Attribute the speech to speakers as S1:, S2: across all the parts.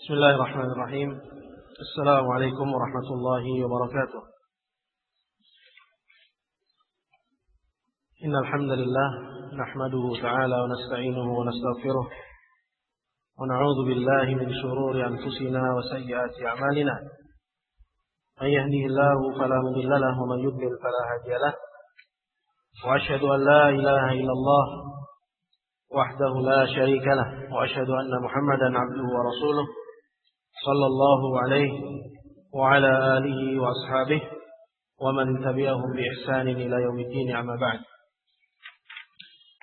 S1: Bismillahirrahmanirrahim. Assalamualaikum warahmatullahi wabarakatuh. Innal hamdalillah nahmaduhu ta'ala wa nasta'inuhu wa nastaghfiruh wa na'udzu billahi min shururi anfusina wa sayyiati a'malina. May yahdihillahu fala mudilla lahu wa may yudlil fala hadiya lahu. Wa asyhadu an la ilaha illallah wahdahu la syarika lahu wa asyhadu anna Muhammadan 'abduhu wa rasuluh sallallahu alaihi wa ala alihi wa ashabihi wa man tabi'ahum bi ihsanin ila yaumiddin, amma ba'd.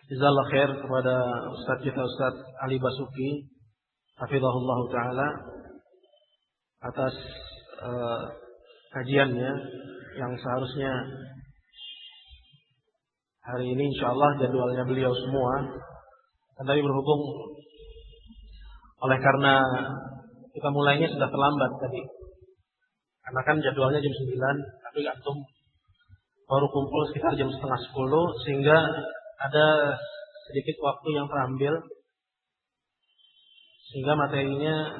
S1: Jazakallahu khair kepada Ustaz kita Ustaz Ali Basuki hafizahullah taala atas kajiannya yang seharusnya hari ini insyaallah jadwalnya beliau semua, tapi berhubung oleh karena kita mulainya sudah terlambat tadi. Karena kan jadwalnya jam 9, tapi antum baru kumpul sekitar jam setengah 10, sehingga ada sedikit waktu yang terambil. Sehingga materinya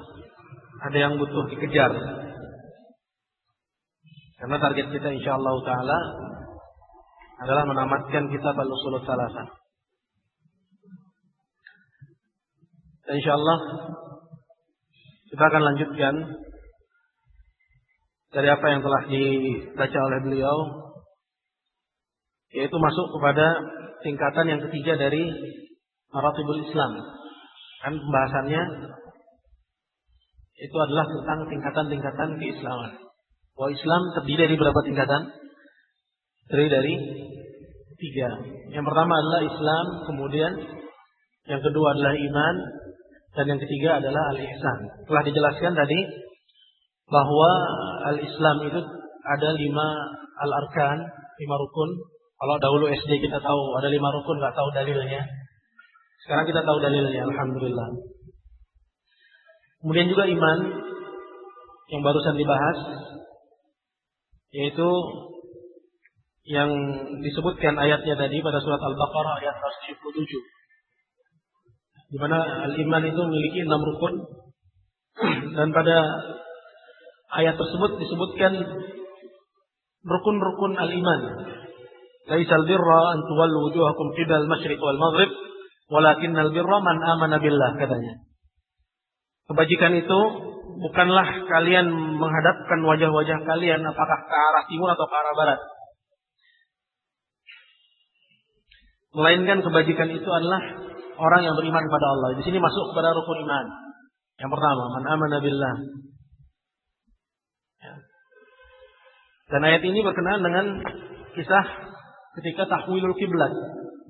S1: ada yang butuh dikejar. Karena target kita insyaallah ta'ala adalah menamatkan kitab Al-Ushul Tsalatsah. Dan insyaallah kita akan lanjutkan dari apa yang telah dibaca oleh beliau, yaitu masuk kepada tingkatan yang ketiga dari Maratibul Islam. Kan pembahasannya itu adalah tentang tingkatan-tingkatan keislaman. Bahwa Islam terdiri dari berapa tingkatan? Terdiri dari 3. Yang pertama adalah Islam, kemudian yang kedua adalah iman, dan yang ketiga adalah al-ihsan. Telah dijelaskan tadi bahwa al-Islam itu ada 5 al-arkan, 5 rukun. Kalau dahulu SD kita tahu ada 5 rukun, nggak tahu dalilnya. Sekarang kita tahu dalilnya, alhamdulillah. Kemudian juga iman yang barusan dibahas, yaitu yang disebutkan ayatnya tadi pada surat Al-Baqarah ayat 177. Di mana al-iman itu memiliki 6 rukun, dan pada ayat tersebut disebutkan rukun-rukun al-iman. Laisal birra an tuwallu wujuhakum qibal masyriq wal maghrib, walakinnal birra man amana billah, katanya. Kebajikan itu bukanlah kalian menghadapkan wajah-wajah kalian apakah ke arah timur atau ke arah barat, melainkan kebajikan itu adalah orang yang beriman kepada Allah. Di sini masuk kepada rukun iman. Yang pertama, man amana billah. Ya. Dan ayat ini berkenaan dengan kisah ketika tahwilul kiblat,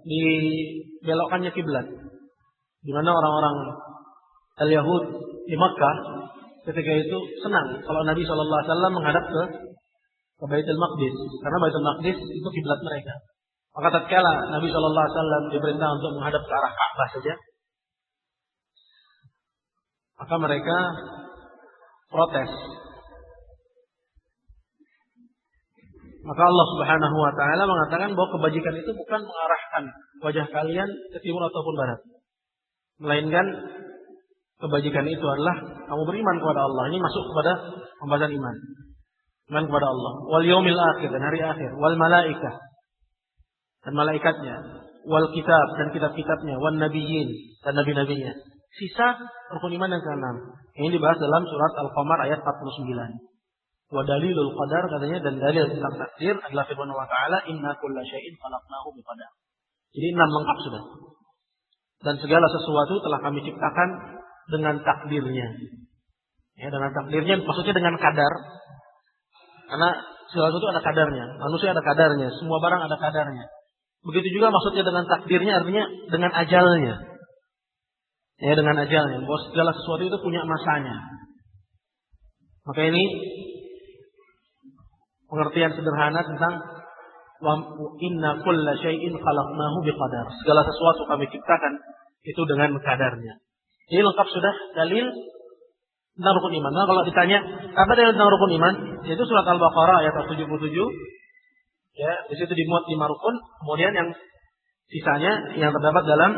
S1: dibelokkannya kiblat. Di mana orang-orang al-Yahud di Makkah ketika itu senang kalau Nabi SAW menghadap ke Baitul Maqdis, karena Baitul Maqdis itu kiblat mereka. Maka tatkala Nabi SAW diperintah untuk menghadap ke arah Ka'bah saja, maka mereka protes. Maka Allah Subhanahu wa taala mengatakan bahwa kebajikan itu bukan mengarahkan wajah kalian ke timur ataupun barat, melainkan kebajikan itu adalah kamu beriman kepada Allah. Ini masuk kepada pembahasan iman. Iman kepada Allah, wal yaumil akhir, dan hari akhir, wal malaikah, dan malaikatnya, wal kitab, dan kitab-kitabnya, wan nabiyyin, dan nabi-nabinya. Sisa rukun iman yang ke-6. Ini dibahas dalam surat Al-Qamar ayat 49. Wa dalilul qadar, katanya, dan dalil tentang takdir adalah firman Allah Ta'ala, inna kulla syai'in khalaqnahu biqadar. Jadi 6 lengkap sudah. Dan segala sesuatu telah kami ciptakan dengan takdirnya. Ya, dengan takdirnya maksudnya dengan kadar. Karena segala sesuatu ada kadarnya. Manusia ada kadarnya, semua barang ada kadarnya. Begitu juga maksudnya dengan takdirnya, artinya dengan ajalnya. Ya, dengan ajalnya. Bahwa segala sesuatu itu punya masanya. Maka ini pengertian sederhana tentang inna kulla syai'in khalaqnahu biqadar. Segala sesuatu kami ciptakan itu dengan kadarnya. Ini lengkap sudah dalil tentang rukun iman. Nah, kalau ditanya apa dalil tentang rukun iman, yaitu surat Al-Baqarah ayat 77. Ya, di situ dimuat 5 rukun, kemudian yang sisanya yang terdapat dalam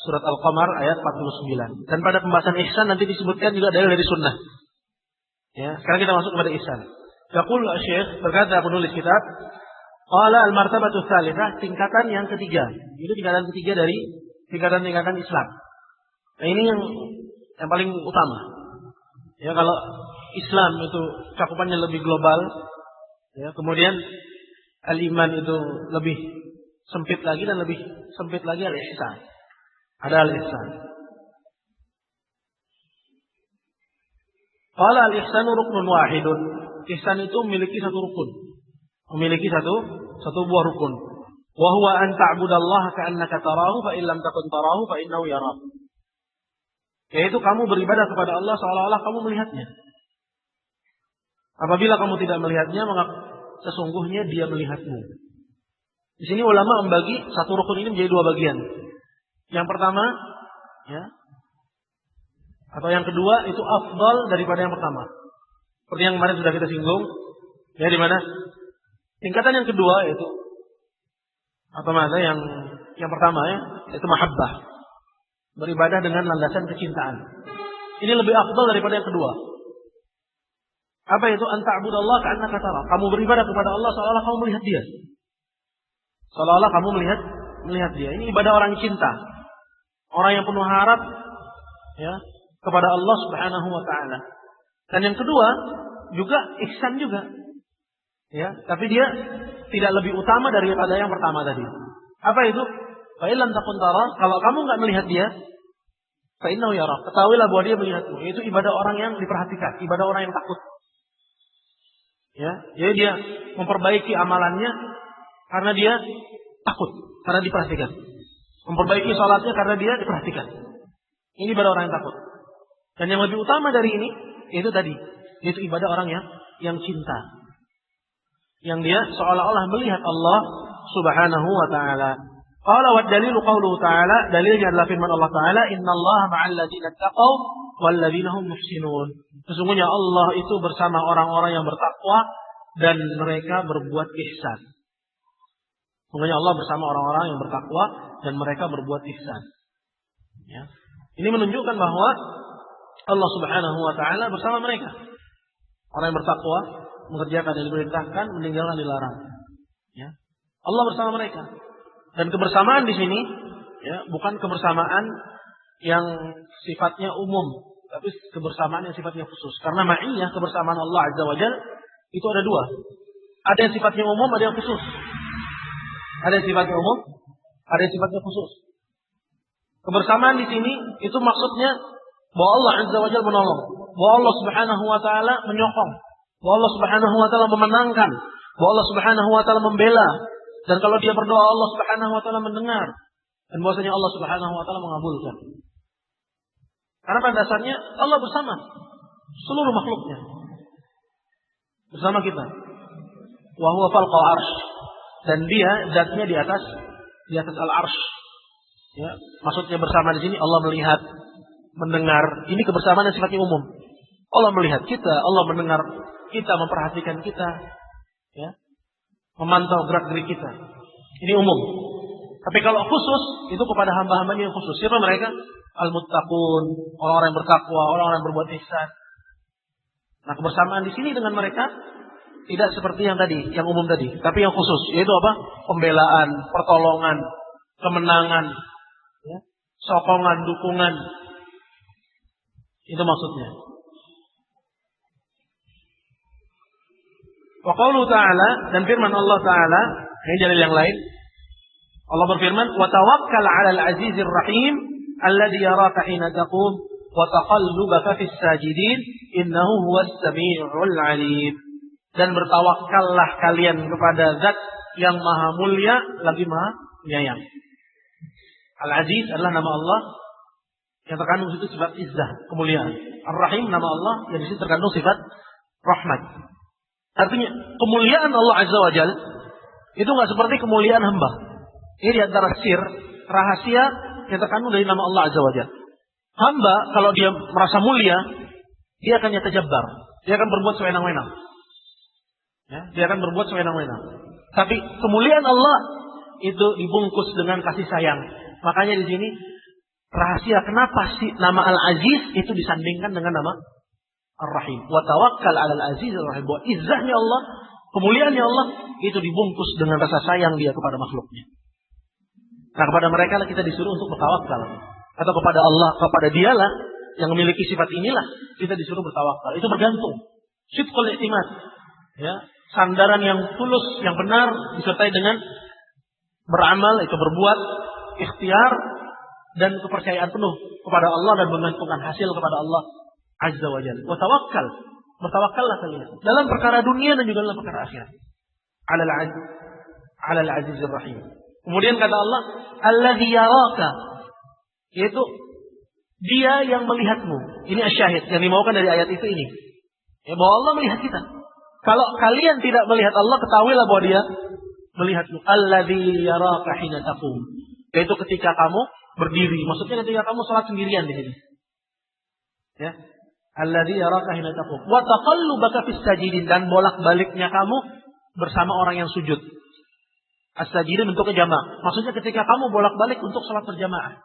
S1: surat Al-Qamar ayat 49. Dan pada pembahasan ihsan nanti disebutkan juga dalil dari sunnah. Ya, sekarang kita masuk kepada ihsan. Yaqul Syekh, berkata penulis kitab, qala al-martabatu tsalitsah, tingkatan yang ketiga. Itu tingkatan ketiga dari tingkatan-tingkatan Islam. Nah, ini yang paling utama. Ya, kalau Islam itu cakupannya lebih global, ya, kemudian al-iman itu lebih sempit lagi dan lebih sempit lagi al-ihsan. Ada al-ihsan. Qala al-ihsanu ruknun wahidun. Ihsan itu memiliki satu rukun. Memiliki satu buah rukun. Wa huwa an ta'budallaha ka'annaka tarahu fa in lam takun tarahu fa innahu yarak. Yaitu kamu beribadah kepada Allah seolah-olah kamu melihatnya. Apabila kamu tidak melihatnya, maka sesungguhnya dia melihatmu. Di sini ulama membagi satu rukun ini menjadi dua bagian. Yang pertama, ya, atau yang kedua itu afdal daripada yang pertama. Seperti yang kemarin sudah kita singgung, ya, di mana tingkatan yang kedua yaitu apa mana yang pertama, ya, yaitu mahabbah. Beribadah dengan landasan kecintaan. Ini lebih afdal daripada yang kedua. Apa itu? Anta'budallaha ka'annaka tara. Kamu beribadah kepada Allah seolah-olah kamu melihat dia. Seolah-olah kamu melihat dia. Ini ibadah orang cinta. Orang yang penuh harap, ya, kepada Allah Subhanahu wa taala. Dan yang kedua juga ihsan juga. Ya, tapi dia tidak lebih utama daripada yang pertama tadi. Apa itu? Fa illam takun tara, kalau kamu enggak melihat dia, fa innahu yara. Ketahuilah bahwa dia melihatmu. Itu ibadah orang yang diperhatikan, ibadah orang yang takut. Ya, jadi dia memperbaiki amalannya karena dia takut, karena diperhatikan. Memperbaiki salatnya karena dia diperhatikan. Ini ibadah orang yang takut. Dan yang lebih utama dari ini itu tadi, yaitu ibadah orang yang cinta. Yang dia seolah-olah melihat Allah Subhanahu wa taala. Qala wa dalilu qauluhu ta'ala, dalilnya adalah firman Allah Ta'ala, innallaha ma'al ladzina taqaw wal ladzina hum muhsinun. Sesungguhnya Allah itu bersama orang-orang yang bertakwa dan mereka berbuat ihsan. Sesungguhnya Allah bersama orang-orang yang bertakwa dan mereka berbuat ihsan. Ya. Ini menunjukkan bahwa Allah Subhanahu wa taala bersama mereka. Orang yang bertakwa mengerjakan yang diperintahkan, meninggalkan dilarang. Ya. Allah bersama mereka. Dan kebersamaan di sini, ya, bukan kebersamaan yang sifatnya umum, tapi kebersamaan yang sifatnya khusus. Karena ma'iyah, kebersamaan Allah Azza wa Jalla itu ada dua. Ada yang sifatnya umum, ada yang khusus. Ada yang sifatnya umum, ada yang sifatnya khusus. Kebersamaan di sini itu maksudnya bahwa Allah Azza wa Jalla menolong, bahwa Allah Subhanahu wa taala menyokong, bahwa Allah Subhanahu wa taala memenangkan, bahwa Allah Subhanahu wa taala membela. Dan kalau dia berdoa, Allah Subhanahu wa taala mendengar. Dan bahwasanya Allah Subhanahu wa taala mengabulkan. Karena pada dasarnya Allah bersama seluruh makhluknya. Bersama kita. Wa huwa fawqa al-'arsy. Dan dia zatnya di atas al-'arsy. Ya, maksudnya bersama di sini Allah melihat, mendengar. Ini kebersamaan yang sifatnya umum. Allah melihat kita, Allah mendengar kita, memperhatikan kita, ya. Memantau gerak-gerik kita. Ini umum. Tapi kalau khusus, itu kepada hamba-hambanya yang khusus. Siapa mereka? Al-muttaqun, orang-orang yang bertakwa, orang-orang yang berbuat ihsan. Nah, kebersamaan di sini dengan mereka tidak seperti yang tadi, yang umum tadi, tapi yang khusus, yaitu apa? Pembelaan, pertolongan, kemenangan, ya, sokongan, dukungan. Itu maksudnya. Wa qauluhu ta'ala, dan firman Allah Ta'ala, ini dalil yang lain. Allah berfirman, wa tawakkal 'alal 'azizir rahim alladzi yaraka hina taqum wa taqallubaka fis sajidin innahu huwas samii'ul 'alim. Dan bertawakkallah kalian kepada Zat yang Maha Mulia lagi Maha Penyayang. Al-Aziz adalah nama Allah yang terkandung situ sifat izzah, kemuliaan. Ar-Rahim nama Allah yang di situ terkandung sifat rahmat. Artinya kemuliaan Allah Azza wa Jalla itu nggak seperti kemuliaan hamba. Ini di antara sir, rahasia yang terkandung dari nama Allah Azza wa Jalla. Hamba kalau dia merasa mulia, dia akan yatajabbar, dia akan berbuat sewenang-wenang. Ya, dia akan berbuat sewenang-wenang. Tapi kemuliaan Allah itu dibungkus dengan kasih sayang. Makanya di sini rahasia kenapa sih nama Al-Aziz itu disandingkan dengan nama Ar-Rahim. Wa tawakkal 'alal Aziz Ar-Rahim. Bahwa izzahnya Allah, kemuliaannya Allah itu dibungkus dengan rasa sayang Dia kepada makhluknya. Nah, kepada mereka lah kita disuruh untuk bertawakal. Atau kepada Allah, kepada Dialah yang memiliki sifat inilah kita disuruh bertawakal. Itu bergantung. Sidqul i'timad. Ya, sandaran yang tulus, yang benar disertai dengan beramal, itu berbuat, ikhtiar dan kepercayaan penuh kepada Allah dan menggantungkan hasil kepada Allah Azza wa Jalla. Wa tawakkal. Bertawakkallah kalian dalam perkara dunia dan juga dalam perkara akhirat. 'Alal Azizir Rahim. Kemudian kata Allah, Allazi yaraka, yaitu Dia yang melihatmu. Ini asyahid yang dimaukan dari ayat itu ini. Ya, bahwa Allah melihat kita. Kalau kalian tidak melihat Allah, ketahuilah bahwa Dia melihatmu. Allazi yaraka hina taqum. Yaitu ketika kamu berdiri. Maksudnya ketika kamu salat sendirian di sini. Ya. Allazi yaraka hina taqum. Wa taqallubaka fis sajidin, dan bolak-baliknya kamu bersama orang yang sujud. As-sajidin bentuknya jamak. Maksudnya ketika kamu bolak-balik untuk salat berjamaah.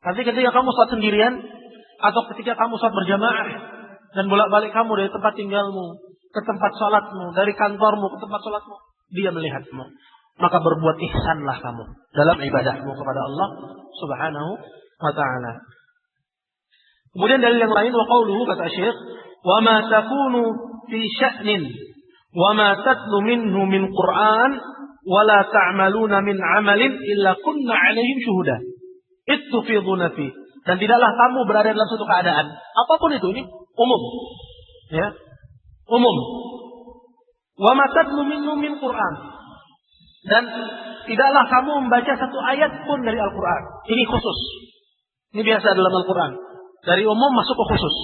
S1: Nanti ketika kamu salat sendirian atau ketika kamu salat berjamaah dan bolak-balik kamu dari tempat tinggalmu ke tempat salatmu, dari kantormu ke tempat salatmu, Dia melihatmu. Maka berbuat ihsanlah kamu dalam ibadahmu kepada Allah Subhanahu wa taala. Kemudian dalil yang lain, wa qauluhu, kata Syekh, wa ma takunu fi sya'nin wa ma tatlu minhu min Qur'an wa la ta'maluna min 'amalin illa kunna 'alaihim syuhuda. Ittufiduna fi. Dan tidaklah kamu berada dalam suatu keadaan, apapun itu, ini umum. Ya. Umum. Wa ma tatlu minhu min Qur'an. Dan tidaklah kamu membaca satu ayat pun dari Al-Qur'an. Ini khusus. Ini biasa dalam Al-Qur'an. Dari umum masuk ke khusus.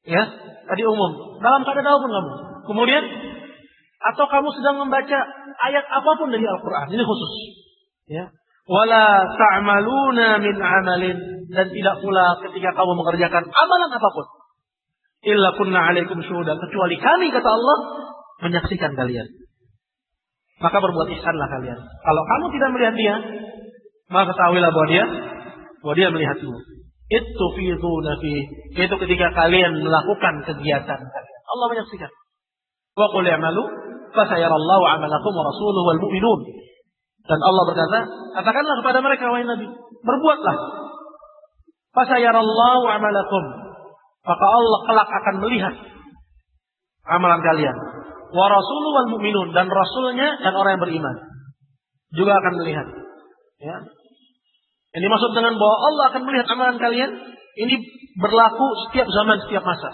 S1: Ya, tadi umum. Dalam keadaan apapun kamu. Kemudian atau kamu sedang membaca ayat apapun dari Al-Qur'an. Ini khusus. Ya. Wala ta'maluna min 'amalin, dan tidak pula ketika kamu mengerjakan amalan apapun. Illa kunna 'alaikum syuhudan, kecuali kami, kata Allah, menyaksikan kalian. Maka berbuat ihsanlah kalian. Kalau kamu tidak melihat Dia, maka ketahuilah bahwa Dia melihatmu. Ittufiduna fi, yaitu ketika kalian melakukan kegiatan kalian. Allah menyaksikan. Wa qul i'malu fasayarallahu 'amalakum wa rasuluhu wal mu'minun. Dan Allah berkata, katakanlah kepada mereka, wahai Nabi, berbuatlah. Fasayarallahu 'amalakum. Maka Allah kelak akan melihat amalan kalian. Wa rasuluhu wal mu'minun, dan rasulnya dan orang yang beriman juga akan melihat. Ya. Yang dimaksud dengan bahwa Allah akan melihat amalan kalian, ini berlaku setiap zaman, setiap masa.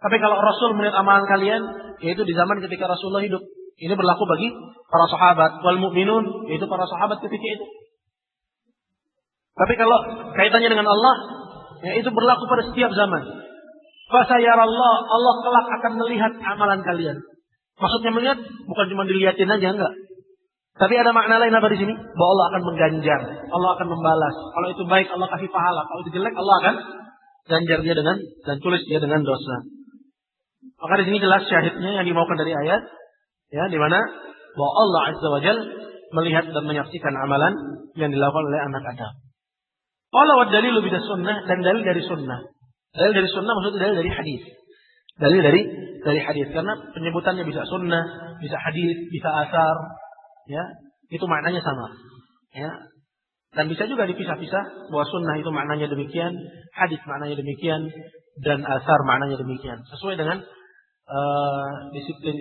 S1: Tapi kalau Rasul melihat amalan kalian, yaitu di zaman ketika Rasulullah hidup. Ini berlaku bagi para sahabat. Wal mu'minun, yaitu para sahabat ketika itu. Tapi kalau kaitannya dengan Allah, ya, itu berlaku pada setiap zaman. Fasayarallah, Allah kelak akan melihat amalan kalian. Maksudnya melihat bukan cuma dilihatin aja, enggak. Tapi ada makna lain apa di sini? Bahwa Allah akan mengganjar, Allah akan membalas. Kalau itu baik, Allah kasih pahala. Kalau itu jelek, Allah akan ganjar dia dengan, dan tulis dia dengan dosa. Maka di sini jelas syahidnya yang dimaukan dari ayat, ya, di mana bahwa Allah Azza wa Jalla melihat dan menyaksikan amalan yang dilakukan oleh anak Adam. Qala wa dalilu bidas sunnah, dan dalil dari sunnah. Dalil dari sunnah maksudnya dalil dari hadis. Dalil dari hadis, karena penyebutannya bisa sunnah, bisa hadis, bisa asar, ya, itu maknanya sama. Ya. Dan bisa juga dipisah-pisah bahwa sunnah itu maknanya demikian, hadis maknanya demikian, dan asar maknanya demikian. Sesuai dengan disiplin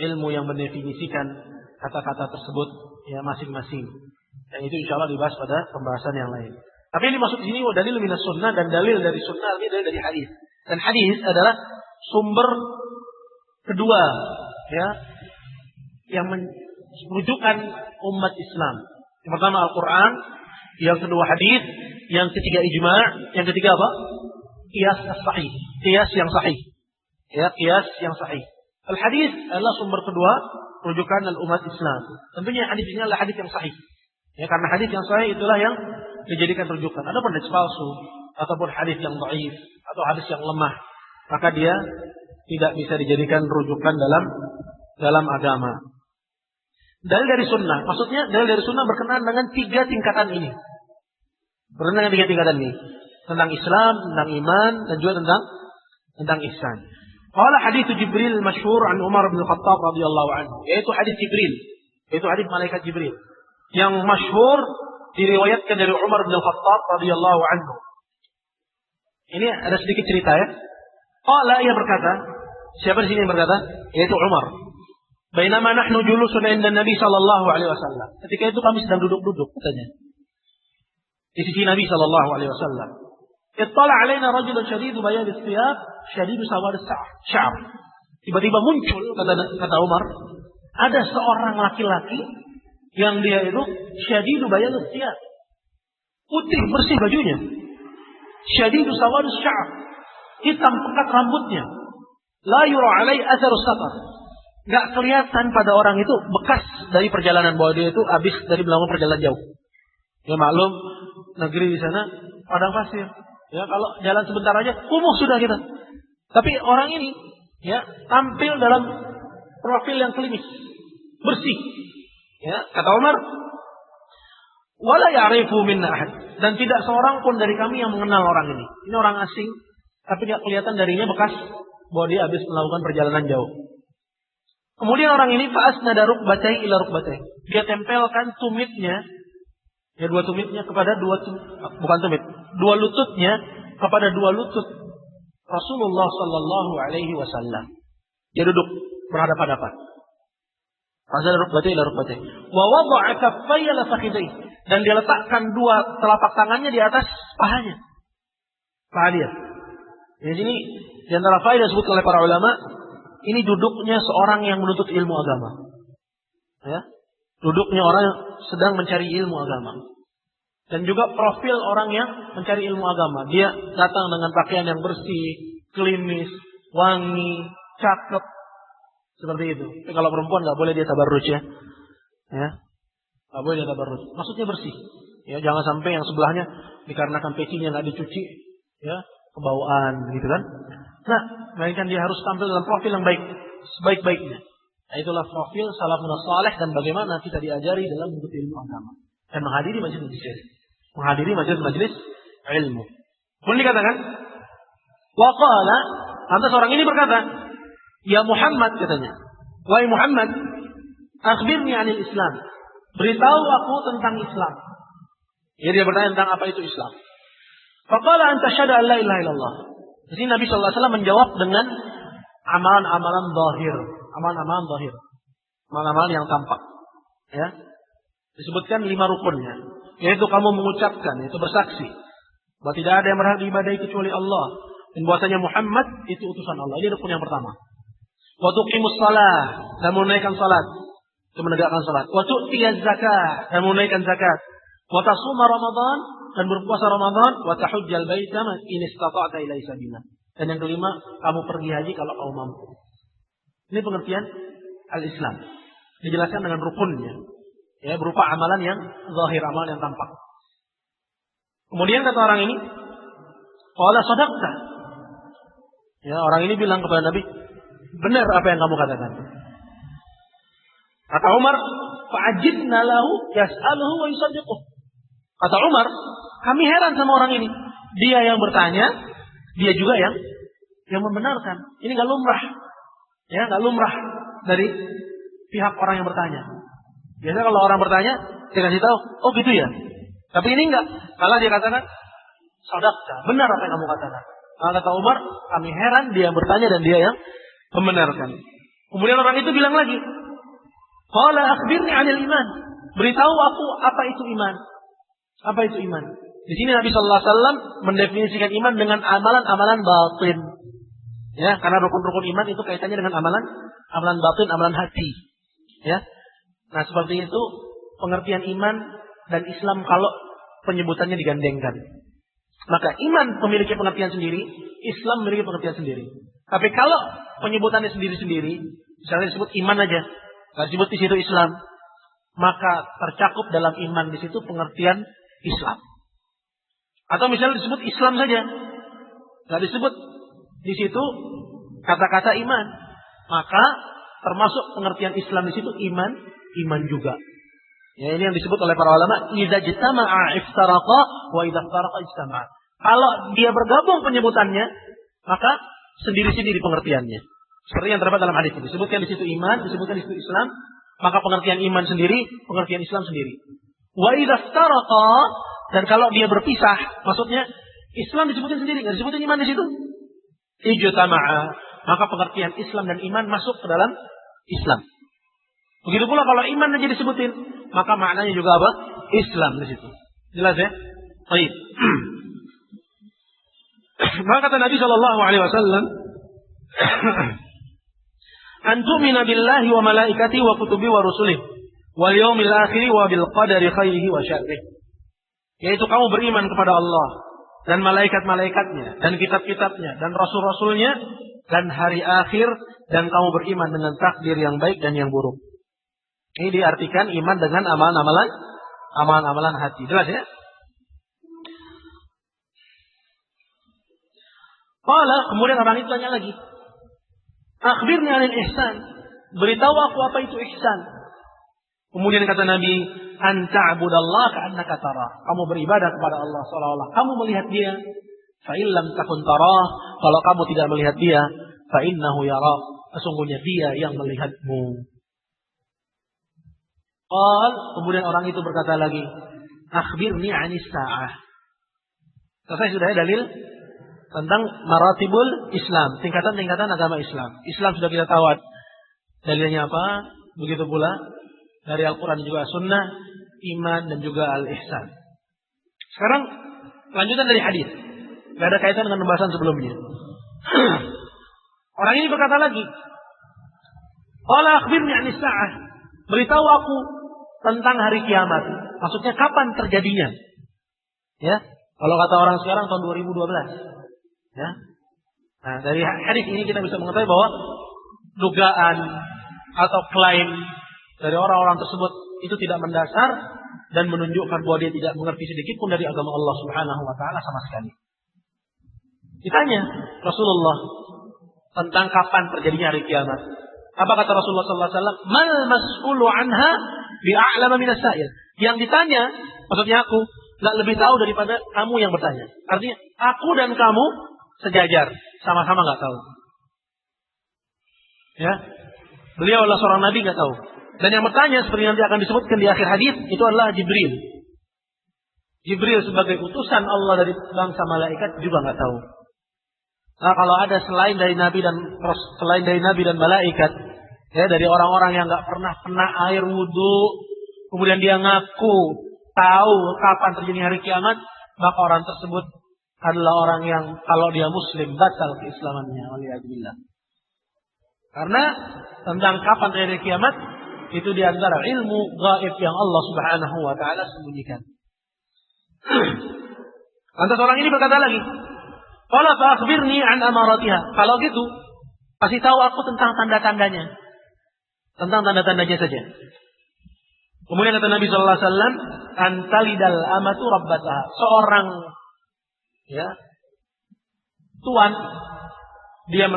S1: ilmu yang mendefinisikan kata-kata tersebut, ya, masing-masing. Dan itu insya Allah dibahas pada pembahasan yang lain. Tapi ini maksud di sini dalil minas sunnah, dan dalil dari sunnah ini dalil dari hadis. Dan hadis adalah sumber kedua, ya, yang menunjukkan umat Islam. Yang pertama Al-Quran, yang kedua hadis, yang ketiga ijma', yang ketiga apa? Qiyas as-sahih, qiyas yang sahih. Ya, qiyas yang sahih. Al-hadis adalah sumber kedua rujukan umat Islam. Tentunya hadis ini adalah hadis yang sahih. Ya, karena hadis yang sahih itulah yang dijadikan rujukan. Adapun hadis palsu ataupun hadis yang dhaif atau hadis yang lemah, maka dia tidak bisa dijadikan rujukan dalam agama. Dalil dari sunnah, maksudnya dalil dari sunnah berkenaan dengan 3 tingkatan ini. Berkenaan dengan tiga tingkatan ini. Tentang Islam, tentang iman, dan juga tentang ihsan. Qala hadits Jibril masyhur an Umar bin Khattab radhiyallahu anhu. Yaitu hadits Jibril. Yaitu hadits malaikat Jibril. Yang masyhur diriwayatkan dari Umar bin Khattab radhiyallahu anhu. Ini ada sedikit cerita ya. Qala, ia berkata, siapa di sini yang berkata? Yaitu Umar. Bainama nahnu julusun inda Nabi sallallahu alaihi wasallam. Ketika itu kami sedang duduk-duduk katanya. Di sisi Nabi sallallahu alaihi wasallam. Ittala alaina rajulun shadidu bayad as-siyab, shadidu sawad as-sya'ar. Tiba-tiba muncul kata Umar, ada seorang laki-laki yang dia itu shadidu bayad as-siyab. Putih bersih bajunya. Shadidu sawad as-sya'ar. Hitam pekat rambutnya. La yura alai atharus safar. Enggak kelihatan pada orang itu bekas dari perjalanan, bahwa dia itu habis dari melakukan perjalanan jauh. Ya maklum, negeri di sana padang pasir. Ya kalau jalan sebentar aja kumuh sudah kita. Tapi orang ini ya tampil dalam profil yang klinis, bersih. Ya, kata Umar, wala ya'rifu minna ahad, dan tidak seorang pun dari kami yang mengenal orang ini. Ini orang asing, tapi tidak kelihatan darinya bekas bahwa dia habis melakukan perjalanan jauh. Kemudian orang ini fa'asnada rukbatai ila rukbatai. Dia tempelkan tumitnya, ya dua tumitnya kepada dua lututnya kepada dua lutut Rasulullah sallallahu alaihi wasallam. Dia duduk berhadapan-hadapan. Fa'asnada rukbatai ila rukbatai. Wa wada'a kaffayya ala fakhidai, dan dia letakkan dua telapak tangannya di atas pahanya. Paha dia. Di sini di antara faedah disebut oleh para ulama, ini duduknya seorang yang menuntut ilmu agama. Ya. Duduknya orang yang sedang mencari ilmu agama. Dan juga profil orang yang mencari ilmu agama. Dia datang dengan pakaian yang bersih, klinis, wangi, cakep. Seperti itu. Tapi kalau perempuan nggak boleh dia tabarruj ya. Ya. Nggak boleh dia tabarruj. Maksudnya bersih. Ya, jangan sampai yang sebelahnya dikarenakan pecinya nggak dicuci, ya, kebawaan gitu kan. Nah, melainkan dia harus tampil dalam profil yang baik, sebaik-baiknya. Nah, itulah profil salafun saleh dan bagaimana kita diajari dalam menuntut ilmu agama dan menghadiri majelis ilmu. Kemudian dikatakan, waqala, lantas orang ini berkata, ya Muhammad, katanya, wahai Muhammad, akhbirni anil Islam, beritahu aku tentang Islam. Ya, dia bertanya tentang apa itu Islam. Faqala anta syahadu an la ilaha illallah. Di sini Nabi sallallahu alaihi wasallam menjawab dengan amalan-amalan zahir, amalan-amalan yang tampak. Ya. Disebutkan 5 rukunnya, yaitu kamu mengucapkan, yaitu bersaksi bahwa tidak ada yang berhak diibadahi kecuali Allah, dan bahwasanya Muhammad itu utusan Allah. Ini rukun yang pertama. Wa tuqimus shalah, dan menunaikan salat, itu menegakkan salat. Wa tu'tiyaz zakah, dan menunaikan zakat. Wa tasuma Ramadan, dan berpuasa Ramadan. Wa tahujjal baita in istata'ta ilaihi sabila. Dan yang kelima, kamu pergi haji kalau kamu mampu. Ini pengertian al-Islam. Dijelaskan dengan rukunnya. Ya, berupa amalan yang zahir, amalan yang tampak. Kemudian kata orang ini, qala sadaqta. Ya, orang ini bilang kepada Nabi, benar apa yang kamu katakan. Kata Umar, fa'ajibna lahu yas'aluhu wa yusaddiquh. Kata Umar, kami heran sama orang ini. Dia yang bertanya, dia juga yang membenarkan. Ini enggak lumrah. Ya, enggak lumrah dari pihak orang yang bertanya. Biasanya kalau orang bertanya, dia kasih tahu, oh gitu ya. Tapi ini enggak. Kalau dia katakan, sadaqta, benar apa yang kamu katakan. Kata Umar, kami heran dia yang bertanya dan dia yang membenarkan. Kemudian orang itu bilang lagi, qala akhbirni 'anil iman. Beritahu aku apa itu iman. Apa itu iman? Di sini Nabi sallallahu alaihi wasallam mendefinisikan iman dengan amalan-amalan batin. Ya, karena rukun-rukun iman itu kaitannya dengan amalan batin, amalan hati. Ya. Nah, seperti itu pengertian iman dan Islam kalau penyebutannya digandengkan. Maka iman memiliki pengertian sendiri, Islam memiliki pengertian sendiri. Tapi kalau penyebutannya sendiri-sendiri, misalnya disebut iman aja, enggak disebut di situ Islam, maka tercakup dalam iman di situ pengertian Islam. Atau misalnya disebut Islam saja, nggak disebut di situ kata-kata iman, maka termasuk pengertian Islam di situ iman juga. Ya, ini yang disebut oleh para ulama, idza jtama'a iftaraqa wa idza iftaraqa ijtama'a. Kalau dia bergabung penyebutannya, maka sendiri-sendiri pengertiannya. Seperti yang terdapat dalam hadis ini. Disebutkan di situ iman, disebutkan di situ Islam, maka pengertian iman sendiri, pengertian Islam sendiri. Wa idza iftaraqa, dan kalau dia berpisah, maksudnya Islam disebutkan sendiri, enggak disebutkan iman di situ. Ijtama'a, maka pengertian Islam dan iman masuk ke dalam Islam. Begitu pula kalau iman aja disebutin, maka maknanya juga apa? Islam di situ. Jelas ya? Baik. Maka kata Nabi sallallahu alaihi wasallam, "An tu'mina billahi wa malaikatihi wa kutubihi wa rusulihi wal yaumil akhir wa bil qadari khairihi wa syarrihi." Yaitu kamu beriman kepada Allah dan malaikat-malaikatnya dan kitab-kitabnya dan rasul-rasulnya dan hari akhir, dan kamu beriman dengan takdir yang baik dan yang buruk. Ini diartikan iman dengan amalan-amalan hati. Jelas ya? Qala, kemudian orang itu tanya lagi, akhbirni 'anil ihsan. Beritahu aku apa itu ihsan. Kemudian kata Nabi, an ta'budallaha ka'annaka tarah. Kamu beribadah kepada Allah seolah-olah kamu melihat Dia. Fa in lam takun tarah, kalau kamu tidak melihat Dia, fa innahu yara. Sesungguhnya Dia yang melihatmu. Qal, kemudian orang itu berkata lagi, akhbirni 'anis sa'ah. Selesai sudah ya dalil tentang maratibul Islam, tingkatan-tingkatan agama Islam. Islam sudah kita tahu dalilnya apa, begitu pula dari Al-Quran juga Sunnah, iman dan juga al-ihsan. Sekarang lanjutan dari hadis, tidak ada kaitan dengan pembahasan sebelumnya. Orang ini berkata lagi, qala akhbirni 'anis sa'ah. Beritahu aku tentang hari kiamat. Maksudnya kapan terjadinya? Ya, kalau kata orang sekarang tahun 2012. Ya. Nah, dari hadis ini kita bisa mengetahui bahwa dugaan atau klaim dari orang-orang tersebut itu tidak mendasar dan menunjukkan bahwa dia tidak mengerti sedikit pun dari agama Allah Subhanahu wa taala sama sekali. Ditanya Rasulullah tentang kapan terjadinya hari kiamat. Apa kata Rasulullah sallallahu alaihi wasallam? Mal mas'ulu anha bi'a'lama minas sa'il. Yang ditanya, maksudnya aku, enggak lebih tahu daripada kamu yang bertanya. Artinya, aku dan kamu sejajar, sama-sama enggak tahu. Ya. Beliau adalah seorang nabi enggak tahu. Dan yang bertanya seperti nanti akan disebutkan di akhir hadis itu adalah Jibril. Jibril sebagai utusan Allah dari bangsa malaikat juga enggak tahu. Nah, kalau ada selain dari nabi dan malaikat, ya, dari orang-orang yang nggak pernah kena air wudhu, kemudian dia ngaku tahu kapan terjadi hari kiamat, maka orang tersebut adalah orang yang kalau dia muslim batal keislamannya. Waliyadzubillah. Karena tentang kapan terjadi kiamat itu diantara ilmu gaib yang Allah Subhanahu wa taala sembunyikan. Lantas orang ini berkata lagi, qala fa akhbirni an amaratiha. Kalau gitu, kasih tahu aku tentang tanda-tandanya. Tentang tanda-tandanya saja. Kemudian kata Nabi sallallahu alaihi wasallam, antalidal amatu rabbataha. Seorang tuan dia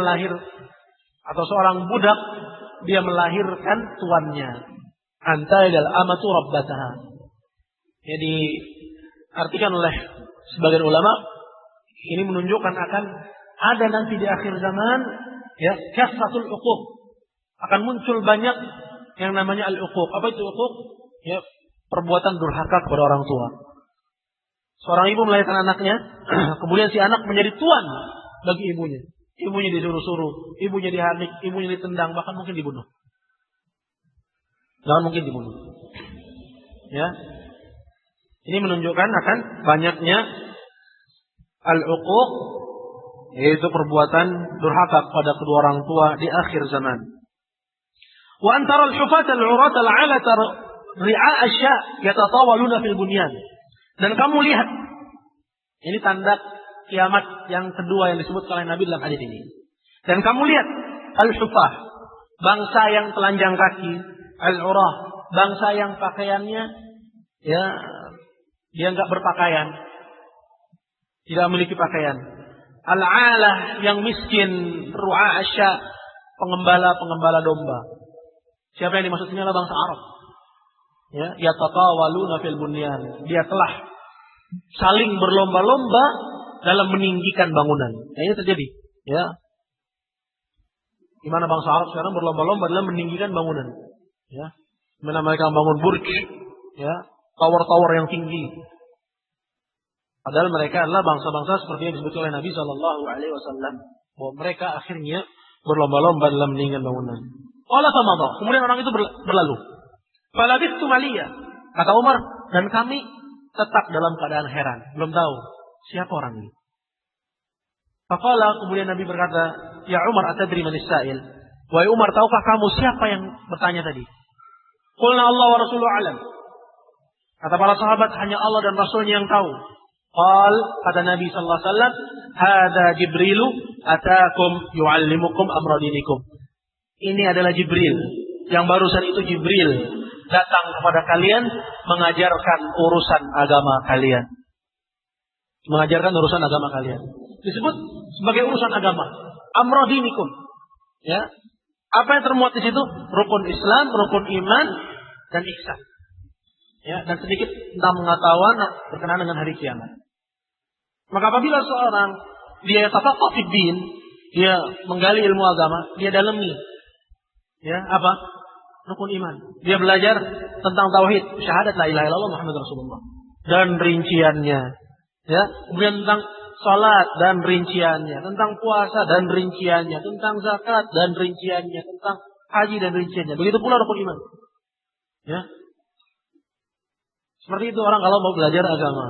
S1: atau seorang budak dia melahirkan tuannya. Antalidal amatu rabbataha. Jadi artikan oleh sebagian ulama, ini menunjukkan akan ada nanti di akhir zaman kasratul uquq. Akan muncul banyak yang namanya al-uquq. Apa itu uquq? Ya, perbuatan durhaka kepada orang tua. Seorang ibu melahirkan anaknya, kemudian si anak menjadi tuan bagi ibunya. Ibunya disuruh-suruh, ibunya dihanik, ibunya ditendang, bahkan mungkin dibunuh. Ya. Ini menunjukkan akan banyaknya al-uquq, yaitu perbuatan durhaka kepada kedua orang tua di akhir zaman. Wa antara al-hufata al-'urata al-'alata ri'a asya' yatatawaluna fil bunyan. Dan kamu lihat, ini tanda kiamat yang kedua yang disebut oleh Nabi dalam hadis ini. Dan kamu lihat al-hufah, bangsa yang telanjang kaki, al-'urah, bangsa yang pakaiannya dia enggak berpakaian, tidak memiliki pakaian. Al-'alah yang miskin, ru'a asya, pengembala domba. Siapa yang dimaksudnya adalah bangsa Arab. Ya, yatatawaluna fil bunyan. Dia telah saling berlomba-lomba dalam meninggikan bangunan. Nah, ini terjadi, ya. Di mana bangsa Arab sekarang berlomba-lomba dalam meninggikan bangunan. Ya. Di mana mereka membangun burj, ya, tower-tower yang tinggi. Padahal mereka adalah bangsa-bangsa seperti yang disebut oleh Nabi Shallallahu Alaihi Wasallam, bahwa mereka akhirnya berlomba-lomba dalam meninggikan bangunan. Allah taala. Kemudian orang itu berlalu. Falabithtu maliya. Kata Umar, dan kami tetap dalam keadaan heran, belum tahu siapa orang ini. Faqala, kemudian Nabi berkata, ya Umar, atadri man as-sa'il? Wahai Umar, tahukah kamu siapa yang bertanya tadi? Qulna Allah wa rasuluhu alam. Kata para sahabat, hanya Allah dan Rasulnya yang tahu. Qal, kata Nabi sallallahu alaihi wasallam, hadza Jibrilu ataakum yu'allimukum amra dinikum. Ini adalah Jibril. Yang barusan itu Jibril datang kepada kalian mengajarkan urusan agama kalian. Mengajarkan urusan agama kalian. Disebut sebagai urusan agama. Amra dinikum. Ya. Apa yang termuat di situ? Rukun Islam, rukun iman, dan ihsan. Ya, dan sedikit tentang pengetahuan berkenaan dengan hari kiamat. Maka apabila seorang dia tafaqquh fid din, dia menggali ilmu agama, dia dalami. Ya, apa? Rukun iman. Dia belajar tentang tauhid, syahadat la ilaha illallah Muhammadur Rasulullah, dan rinciannya. Ya, kemudian tentang salat dan rinciannya, tentang puasa dan rinciannya, tentang zakat dan rinciannya, tentang haji dan rinciannya. Begitu pula rukun iman. Ya. Seperti itu orang kalau mau belajar agama.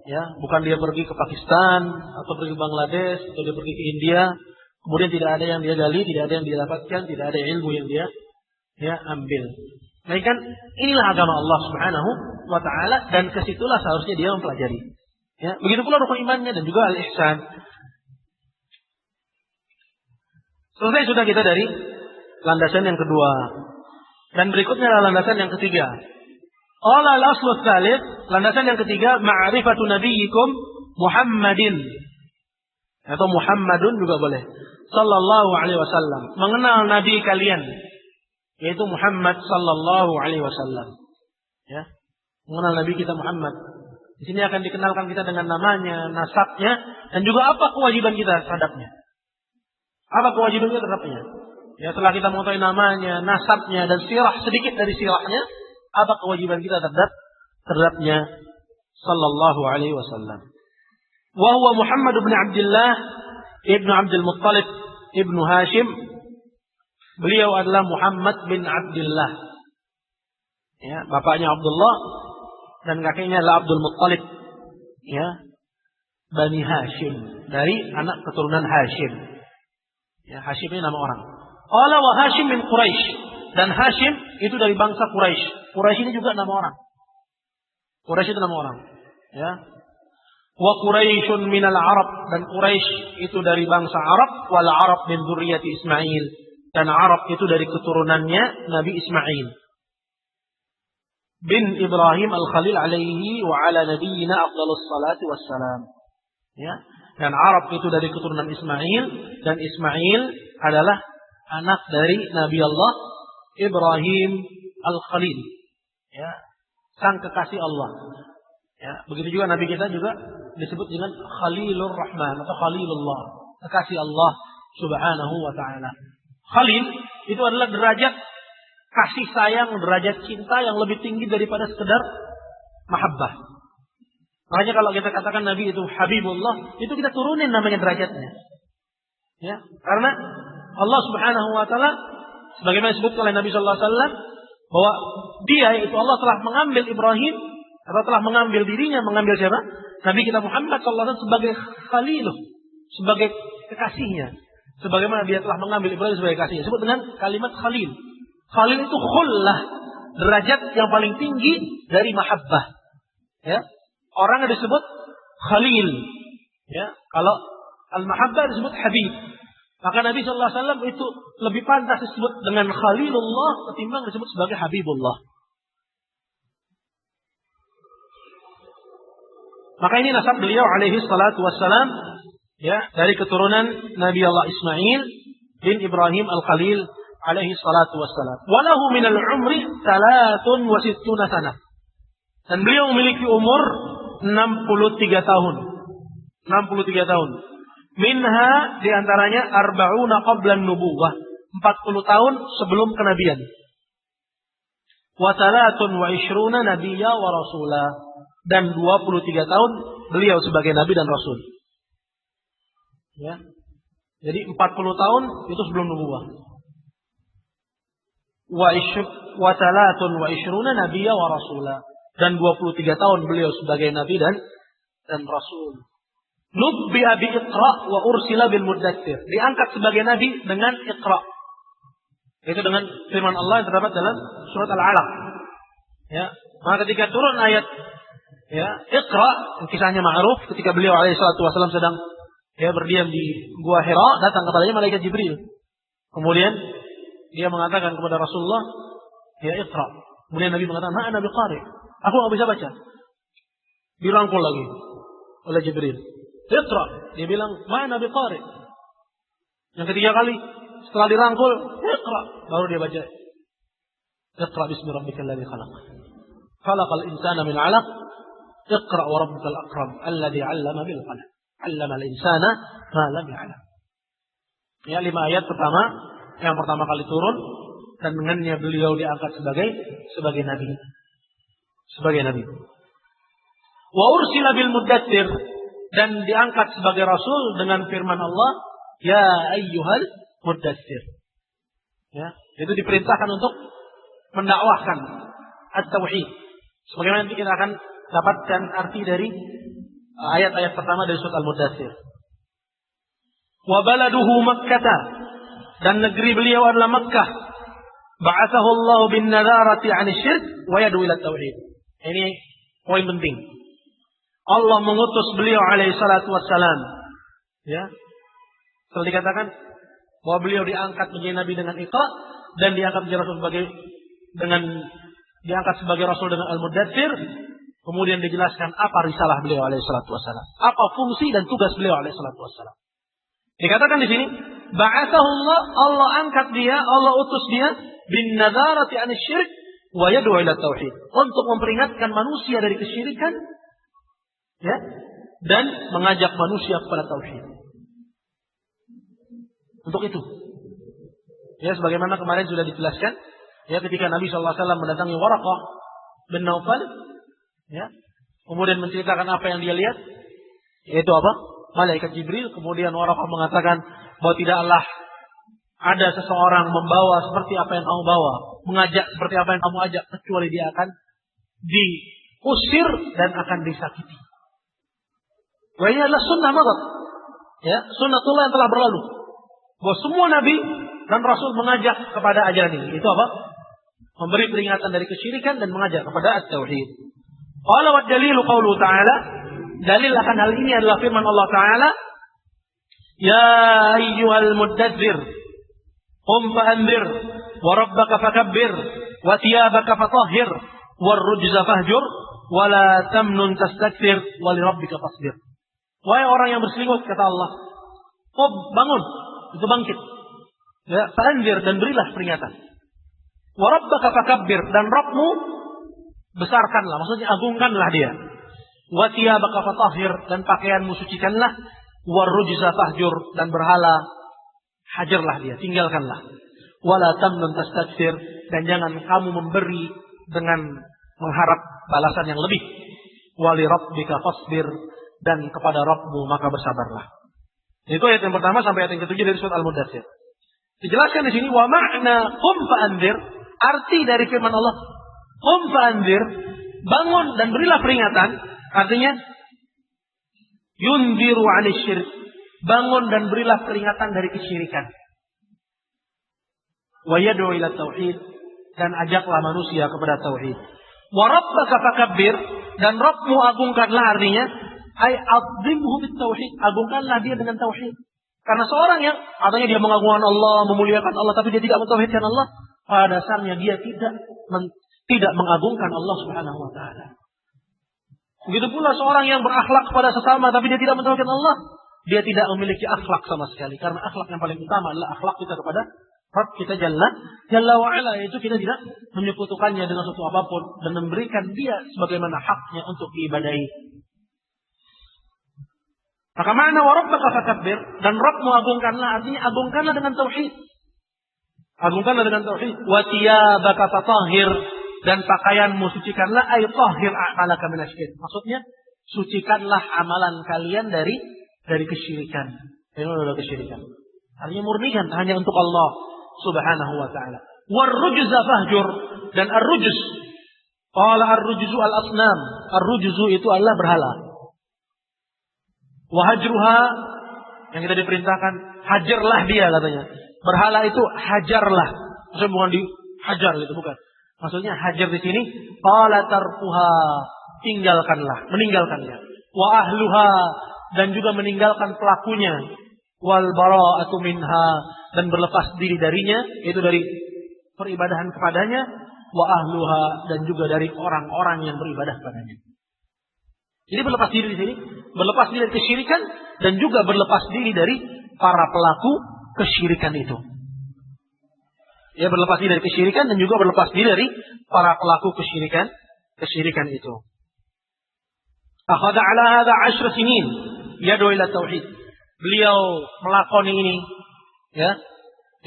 S1: Ya, bukan dia pergi ke Pakistan atau pergi ke Bangladesh atau dia pergi ke India, kemudian tidak ada yang dia gali, tidak ada yang dia dapatkan, tidak ada ilmu yang dia ambil. Nah, kan inilah agama Allah Subhanahu wa taala, dan kesitulah seharusnya dia mempelajari. Ya, begitu pula rukun imannya dan juga al-ihsan. Selesai sudah kita dari landasan yang kedua. Dan berikutnya adalah landasan yang ketiga. Qala al-aslu tsalits, landasan yang ketiga, ma'rifatu nabiyyikum Muhammadin. Atau Muhammadun juga boleh. Sallallahu alaihi wasallam. Mengenal nabi kalian, yaitu Muhammad sallallahu alaihi wasallam. Ya. Mengenal nabi kita Muhammad. Di sini akan dikenalkan kita dengan namanya, nasabnya, dan juga apa kewajiban kita terhadapnya. Apa kewajiban kita terhadapnya? Ya, setelah kita mengetahui namanya, nasabnya, dan sirah sedikit dari sirahnya, apa kewajiban kita terhadapnya? Sallallahu alaihi wasallam. Wa huwa Muhammad bin Abdullah ibnu Abdul Muttalib ibnu Hashim. Beliau adalah Muhammad bin Abdullah. Ya, bapaknya Abdullah dan kakeknya adalah Abdul Muttalib. Ya, Bani Hashim, dari anak keturunan Hashim. Ya, Hashim ini nama orang. Qala wa Hashim min Quraisy, dan Hashim itu dari bangsa Quraisy. Quraisy ini juga nama orang. Quraisy itu nama orang. Ya. Wa Quraisyun minal Arab, dan Quraisy itu dari bangsa Arab. Wal Arab min dzurriyyati Ismail, dan Arab itu dari keturunannya Nabi Ismail bin Ibrahim al-Khalil alaihi wa ala nabiyyina afdhalus salati wassalam. Ya. Dan Arab itu dari keturunan Ismail, dan Ismail adalah anak dari Nabi Allah Ibrahim al-Khalil. Ya, sang kekasih Allah. Ya, begitu juga Nabi kita juga disebut dengan Khalilur Rahman atau Khalilullah, kekasih Allah Subhanahu wa taala. Khalil itu adalah derajat kasih sayang, derajat cinta yang lebih tinggi daripada sekedar mahabbah. Makanya kalau kita katakan Nabi itu Habibullah, itu kita turunin namanya derajatnya. Ya, karena Allah Subhanahu wa taala sebagaimana disebut oleh Nabi sallallahu alaihi wasallam bahwa dia, yaitu Allah, telah mengambil Ibrahim, atau telah mengambil dirinya, mengambil siapa? Nabi kita Muhammad sallallahu alaihi wasallam sebagai khaliluh, sebagai kekasihnya. Sebagaimana dia telah mengambil Ibrahim sebagai kekasihnya. Disebut dengan kalimat khalil. Khalil itu khullah, derajat yang paling tinggi dari mahabbah. Ya. Orang yang disebut khalil. Ya. Kalau al-mahabbah disebut habib. Maka Nabi sallallahu alaihi wasallam itu lebih pantas disebut dengan Khalilullah ketimbang disebut sebagai Habibullah. Maka ini nasab beliau alaihi salatu wassalam, ya, dari keturunan Nabi Allah Ismail bin Ibrahim al-Khalil alaihi salatu wassalam. Walahu minal umri 63 sanah. Dan beliau memiliki umur 63 tahun. 63 tahun. Minha diantaranya arba'una qablan nubuwah. 40 tahun sebelum kenabian. Wa 23 nabiyya wa rasulah. Dan 23 tahun beliau sebagai nabi dan rasul. Ya. Jadi 40 tahun itu sebelum nubuwah. Wa 23 nabiyya wa rasulah. Dan 23 tahun beliau sebagai nabi dan rasul. Nubbi'a bi Iqra wa ursila bil Muddatsir. Diangkat sebagai nabi dengan Iqra. Itu dengan firman Allah yang terdapat dalam surat Al-Alaq. Ya, maka ketika turun ayat ya, Iqra, kisahnya ma'ruf ketika beliau alaihi salatu wasallam sedang berdiam di Gua Hira, datang kepadanya malaikat Jibril. Kemudian dia mengatakan kepada Rasulullah, "Ya Iqra." Kemudian Nabi mengatakan, "Ma ana biqari." Aku enggak bisa baca. Dirangkul lagi oleh Jibril. Iqra. Dia bilang, "Ma ana biqari." Yang ketiga kali setelah dirangkul, Iqra, baru dia baca. Iqra bismi rabbikal ladzi khalaq. Khalaqal insana min 'alaq. Iqra wa rabbukal akram alladzi 'allama bil qalam. 'Allamal insana ma lam ya'lam. Ya, 5 ayat pertama yang pertama kali turun dan dengannya beliau diangkat sebagai nabi. Sebagai nabi. Wa ursila bil Muddatsir, dan diangkat sebagai rasul dengan firman Allah, "Ya ayyuhal Muddatsir." Ya, itu diperintahkan untuk mendakwahkan at-tauhid. Sebagaimana nanti kita akan dapatkan arti dari ayat-ayat pertama dari surat Al-Muddatsir. Wa baladuhu Makkah, dan negeri beliau adalah Makkah. Ba'athahu Allah bin nadharati 'anil syirk wa yad'u ila tauhid. Ini poin penting. Allah mengutus beliau alaihi salatu wassalam. Ya. Seperti dikatakan bahwa beliau diangkat menjadi nabi dengan Iqra dan diangkat menjadi rasul diangkat sebagai rasul dengan Al-Muddatsir. Kemudian dijelaskan apa risalah beliau alaihi salatu wassalam, apa fungsi dan tugas beliau alaihi salatu wassalam. Dikatakan di sini, ba'athahu Allah angkat dia, Allah utus dia bin nadharati 'anil syirk wa yad'u ila tauhid, untuk memperingatkan manusia dari kesyirikan, ya, dan mengajak manusia kepada tauhid. Untuk itu, ya, sebagaimana kemarin sudah dijelaskan, ya, ketika Nabi SAW mendatangi Waraqah bin Naufal, ya, kemudian menceritakan apa yang dia lihat, yaitu apa? Malaikat Jibril. Kemudian Waraqah mengatakan bahwa tidaklah ada seseorang membawa seperti apa yang kamu bawa, mengajak seperti apa yang kamu ajak, kecuali dia akan diusir dan akan disakiti. Wah, ini adalah sunnah madat, ya, sunnatullah yang telah berlalu. Bahwa semua nabi dan rasul mengajak kepada ajaran ini. Itu apa? Memberi peringatan dari kesyirikan dan mengajak kepada at-tauhid. Qala wa dalilu qauluhu ta'ala. Dalil akan hal ini adalah firman Allah Ta'ala, "Ya ayyuhal muddatsir, qum fa'anzir, wa rabbaka fakabbir, wa thiyabaka fatahhir, war rujza fahjur, wa la tamnun tastakthir, wa li rabbika fasbir." Wahai orang yang berselimut, kata Allah, qum, bangun, itu bangkit. Ya, fa'anzir, dan berilah peringatan. Wa rabbaka fakabbir, dan Rabbmu besarkanlah, maksudnya agungkanlah dia. Wa thiyabaka fatahhir, dan pakaianmu sucikanlah. War rujza fahjur, dan berhala hajarlah dia, tinggalkanlah. Wala tamnun tastakthir, dan jangan kamu memberi dengan mengharap balasan yang lebih. Wali rabbika fasbir, dan kepada Rabbmu maka bersabarlah. Itu ayat yang pertama sampai ayat yang ke-7 dari surat Al-Muddatsir. Dijelaskan di sini wa ma'na qum fa'anzir, arti dari firman Allah qum fa'anzir, bangun dan berilah peringatan, artinya yunziru 'anil syirk, bangun dan berilah peringatan dari kesyirikan. Wa yad'u ila tauhid, dan ajaklah manusia kepada tauhid. Wa rabbaka fakabbir, dan Rabbmu agungkanlah, artinya ay adzimhu bit tauhid, agungkanlah dia dengan tauhid. Karena seorang yang artinya dia mengagungkan Allah, memuliakan Allah, tapi dia tidak mentauhidkan Allah, pada dasarnya dia tidak mengagungkan Allah Subhanahu wa taala. Begitu pula seorang yang berakhlak kepada sesama tapi dia tidak mentauhidkan Allah, dia tidak memiliki akhlak sama sekali. Karena akhlak yang paling utama adalah akhlak kita kepada Rabb kita Jalla wa'ala, yaitu kita tidak menyekutukannya dengan sesuatu apapun dan memberikan dia sebagaimana haknya untuk diibadahi. Maka makna wa rabbaka fakabbir, dan Rabbmu agungkanlah, artinya agungkanlah dengan tauhid. Agungkanlah dengan tauhid. Wa thiyabaka fatahhir, dan pakaianmu sucikanlah, ay tahhir a'malaka minasyirik. Maksudnya sucikanlah amalan kalian dari kesyirikan. Dari kesyirikan. Artinya murnikan hanya untuk Allah Subhanahu wa ta'ala. War-rujza fahjur, dan ar-rujuz. Qala ar-rujzu al-asnam. Ar-rujzu itu adalah berhala. Wahajruha, yang kita diperintahkan, hajarlah dia katanya. Berhala itu hajarlah. Maksudnya bukan dihajar gitu, bukan. Maksudnya hajar di sini, qala tarkuha, tinggalkanlah, meninggalkannya. Wa ahluha, dan juga meninggalkan pelakunya. Wal bara'atu minha, dan berlepas diri darinya, yaitu dari peribadahan kepadanya. Wa ahluha, dan juga dari orang-orang yang beribadah kepadanya. Jadi berlepas diri di sini, berlepas diri dari kesyirikan, dan juga berlepas diri dari para pelaku kesyirikan itu. Ya, berlepas diri dari kesyirikan dan juga berlepas diri dari para pelaku kesyirikan itu. Akhadha ala hadha 10 sinin yad'u ila tauhid. Beliau melakoni ini, ya,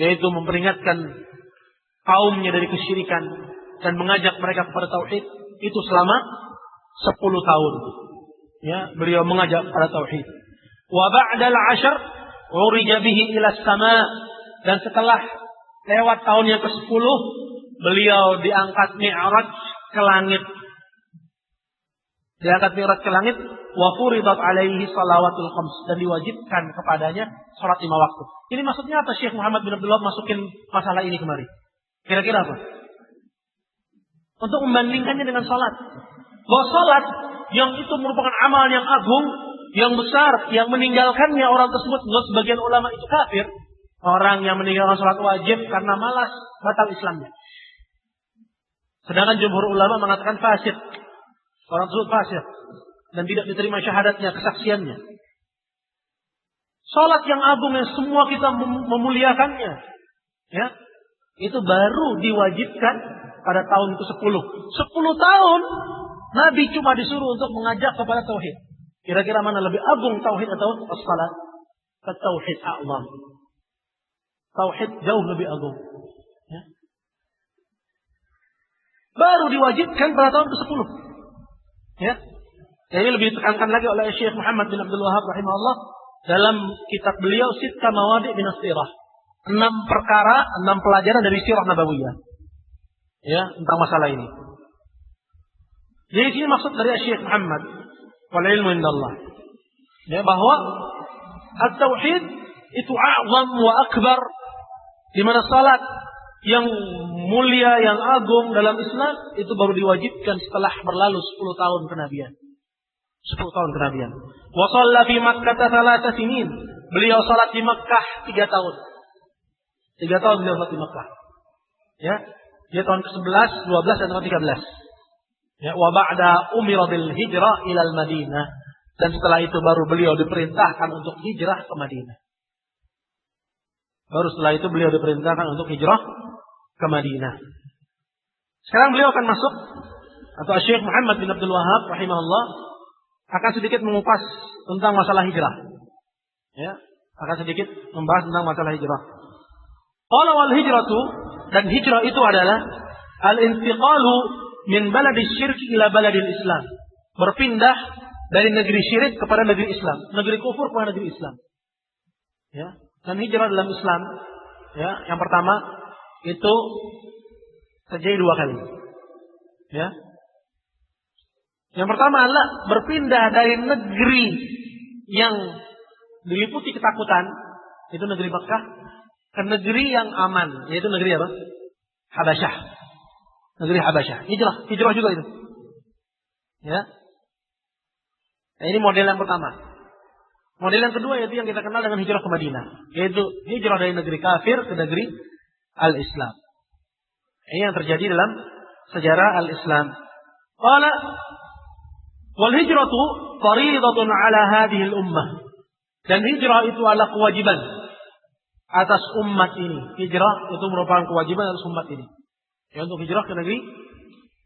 S1: yaitu memperingatkan kaumnya dari kesyirikan dan mengajak mereka kepada tauhid itu selama 10 tahun. Ya, beliau mengajak kepada tauhid. Wa ba'dal 'ashr urija bihi ila sama', dan setelah lewat tahun yang ke-10 beliau diangkat mi'raj ke langit. Diangkat mi'raj ke langit, wa furidat alaihi salawatul khams, dan diwajibkan kepadanya salat 5 waktu. Ini maksudnya apa Syekh Muhammad bin Abdul Wahab masukin masalah ini kemari? Kira-kira apa? Untuk membandingkannya dengan salat. Bahwa salat yang itu merupakan amal yang agung, yang besar, yang meninggalkannya orang tersebut, menurut sebagian ulama itu kafir. Orang yang meninggalkan salat wajib karena malas, batal Islamnya. Sedangkan jumhur ulama mengatakan fasik. Orang tersebut fasik dan tidak diterima syahadatnya, kesaksiannya. Salat yang agung yang semua kita memuliakannya, ya, itu baru diwajibkan pada tahun ke-10. 10 tahun Nabi cuma disuruh untuk mengajak kepada tauhid. Kira-kira mana lebih agung, tauhid atau as-salat? Tauhid a'zam. Tauhid jauh lebih agung. Ya. Baru diwajibkan pada tahun ke-10. Ya. Ini lebih ditekankan lagi oleh Syekh Muhammad bin Abdul Wahab rahimahullah dalam kitab beliau Sitta Mawadi' min as-Sirah. 6 perkara, 6 pelajaran dari sirah nabawiyah. Ya, tentang masalah ini. Jadi ini maksud dari Syekh Muhammad wal ilmu indallah. Ya, bahwa at-tauhid itu a'zam wa akbar, di mana salat yang mulia, yang agung dalam Islam itu baru diwajibkan setelah berlalu 10 tahun kenabian. 10 tahun kenabian. Wa shalla fi Makkah 3 sinin. Beliau salat di Makkah 3 tahun. 3 tahun beliau salat di Makkah. Ya, dia tahun ke-11, 12 dan tahun 13. Ya, wa ba'da umira bil hijrah ila al-Madinah, dan setelah itu baru beliau diperintahkan untuk hijrah ke Madinah. Baru setelah itu beliau diperintahkan untuk hijrah ke Madinah. Sekarang beliau akan masuk, atau Syekh Muhammad bin Abdul Wahab rahimahullah akan sedikit mengupas tentang masalah hijrah. Ya, akan sedikit membahas tentang masalah hijrah. Qala wal hijratu, dan hijrah itu adalah al-intiqalu min baladi syirk ila baladil Islam. Berpindah dari negeri syirik kepada negeri Islam, negeri kufur kepada negeri Islam. Ya, dan hijrah dalam Islam, ya, yang pertama itu terjadi 2 kali. Ya. Yang pertama adalah berpindah dari negeri yang diliputi ketakutan, itu negeri Makkah, ke negeri yang aman, yaitu negeri apa? Habasyah. Negeri Habasyah. Hijrah juga itu. Ya. Nah, ini model yang pertama. Model yang kedua yaitu yang kita kenal dengan hijrah ke Madinah, yaitu hijrah dari negeri kafir ke negeri al-Islam. Ini yang terjadi dalam sejarah al-Islam. Qala wal hijratu fariidatun ala hadhihi al-ummah. Dan hijrah itu adalah kewajiban atas umat ini. Hijrah itu merupakan kewajiban atas umat ini. Ya, untuk hijrah ke negeri,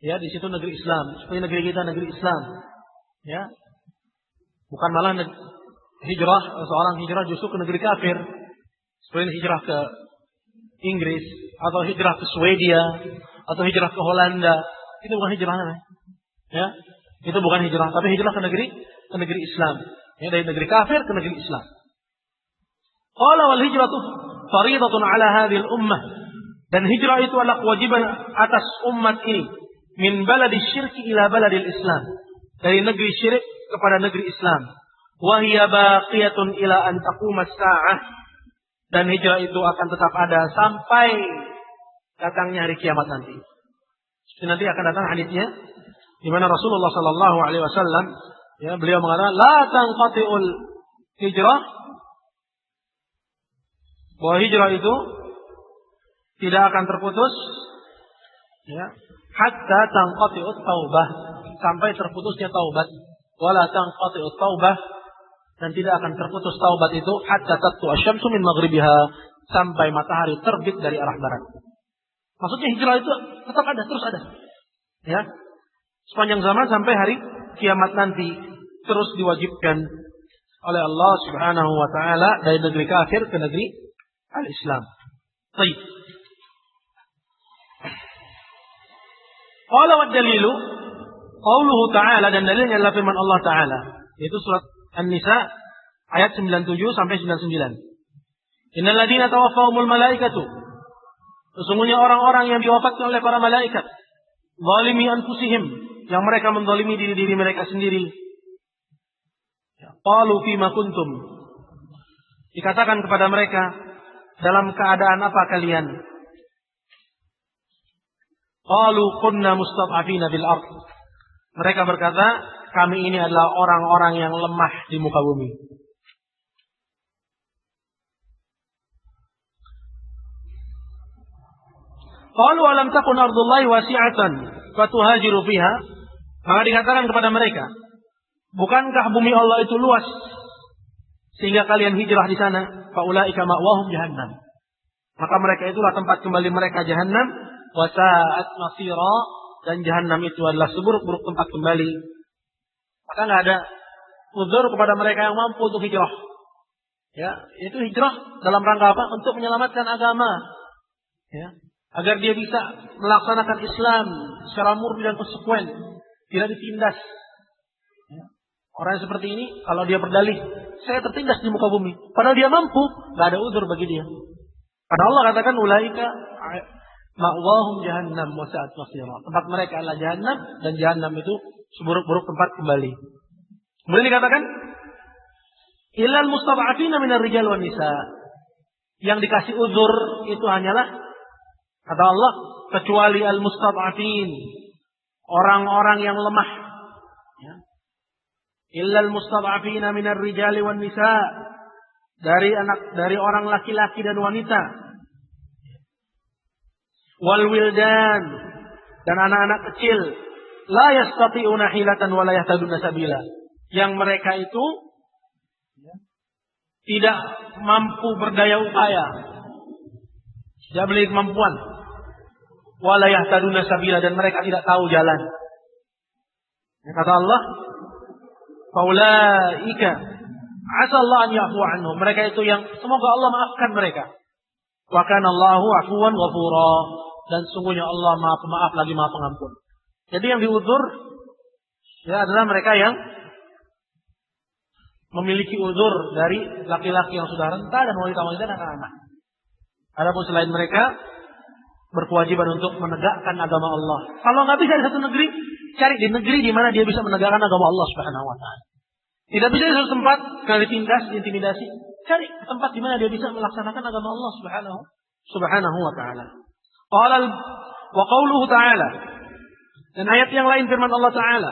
S1: ya di situ negeri Islam. Supaya negeri kita negeri Islam. Ya, bukan malah hijrah, seorang hijrah justru ke negeri kafir. Seperti hijrah ke Inggris, atau hijrah ke Swedia, atau hijrah ke Holanda. Itu bukan hijrah namanya. Ya, itu bukan hijrah, tapi hijrah ke negeri Islam. Ya, dari negeri kafir ke negeri Islam. Qala wal hijratu fariidatun ala hadhil ummah. Dan hijrah itu adalah kewajiban atas umat ini. Min baladi syirki ila baladil Islam. Dari negeri syirik kepada negeri Islam. Wa hiya baqiyatun ila an taquma as-sa'ah. Dan hijrah itu akan tetap ada sampai datangnya hari kiamat nanti. Nanti akan datang hadisnya di mana Rasulullah sallallahu alaihi wasallam, ya, beliau mengatakan la tanqati'ul hijrah, bahwa hijrah itu tidak akan terputus, ya, hatta tanqati'ut taubah, sampai terputusnya taubat. Wala tanqati'ut taubah, dan tidak akan terputus taubat itu hatta tatlu asyamsu min maghribiha, sampai matahari terbit dari arah barat. Maksudnya hijrah itu tetap ada, terus ada. Ya. Sepanjang zaman sampai hari kiamat nanti terus diwajibkan oleh Allah Subhanahu wa taala dari negeri kafir ke negeri al-Islam. Baik. Qala wa dalilu qauluhu ta'ala, dan dalilnya adalah firman Allah taala, yaitu surat An-Nisa ayat 97 sampai 99. Innal ladzina tawaffahumul malaikatu, sesungguhnya orang-orang yang diwafatkan oleh para malaikat, zalimi anfusihim, yang mereka menzalimi diri-diri mereka sendiri. Qalu fima kuntum, dikatakan kepada mereka, dalam keadaan apa kalian? Qalu kunna mustad'afina bil ardh, mereka berkata, kami ini adalah orang-orang yang lemah di muka bumi. Qalu alam takun ardullahi wasi'atan fatuhajiru fiha, maka dikatakan kepada mereka, bukankah bumi Allah itu luas sehingga kalian hijrah di sana? Faulaika ma'wahum jahannam, maka mereka itulah tempat kembali mereka jahannam. Wasa'at masira, dan jahannam itu adalah seburuk-buruk tempat kembali. Maka nggak ada uzur kepada mereka yang mampu untuk hijrah. Ya, itu hijrah dalam rangka apa? Untuk menyelamatkan agama. Ya, agar dia bisa melaksanakan Islam secara murni dan konsekuen, tidak ditindas. Ya. Orang yang seperti ini, kalau dia berdalih, saya tertindas di muka bumi, padahal dia mampu, nggak ada uzur bagi dia. Karena Allah katakan ulaika ma'wahum jahannam wa sa'at masira, tempat mereka adalah jahannam, dan jahannam itu seburuk-buruk tempat kembali. Kemudian dikatakan ilal mustad'afina minar rijal wan nisa, yang dikasih uzur itu hanyalah, kata Allah, kecuali al-mustad'afin, orang-orang yang lemah. Ya. Illal mustad'afina minar rijali wan nisa, dari orang laki-laki dan wanita. Wal wildan, dan anak-anak kecil. La yastati'una hilatan wa la yahtaduna sabila, yang mereka itu tidak mampu berdaya upaya, tidak memiliki kemampuan. Wa la yahtaduna sabila, dan mereka tidak tahu jalan. Ya, kata Allah, faulaika asallahu an ya'fu anhum, mereka itu yang semoga Allah maafkan mereka. Wa kana Allahu 'afuwan ghafura, dan sungguhnya Allah Maha Pemaaf lagi Maha Pengampun. Jadi yang diuzur, ya, adalah mereka yang memiliki uzur dari laki-laki yang sudah renta dan wanita-wanita dan anak-anak. Adapun selain mereka berkewajiban untuk menegakkan agama Allah. Kalau nggak bisa di satu negeri, cari di negeri di mana dia bisa menegakkan agama Allah Subhanahu wa taala. Tidak bisa di satu tempat karena ditindas, diintimidasi. Cari tempat di mana dia bisa melaksanakan agama Allah Subhanahu wa taala. Qala wa qauluhu ta'ala, dan ayat yang lain firman Allah taala,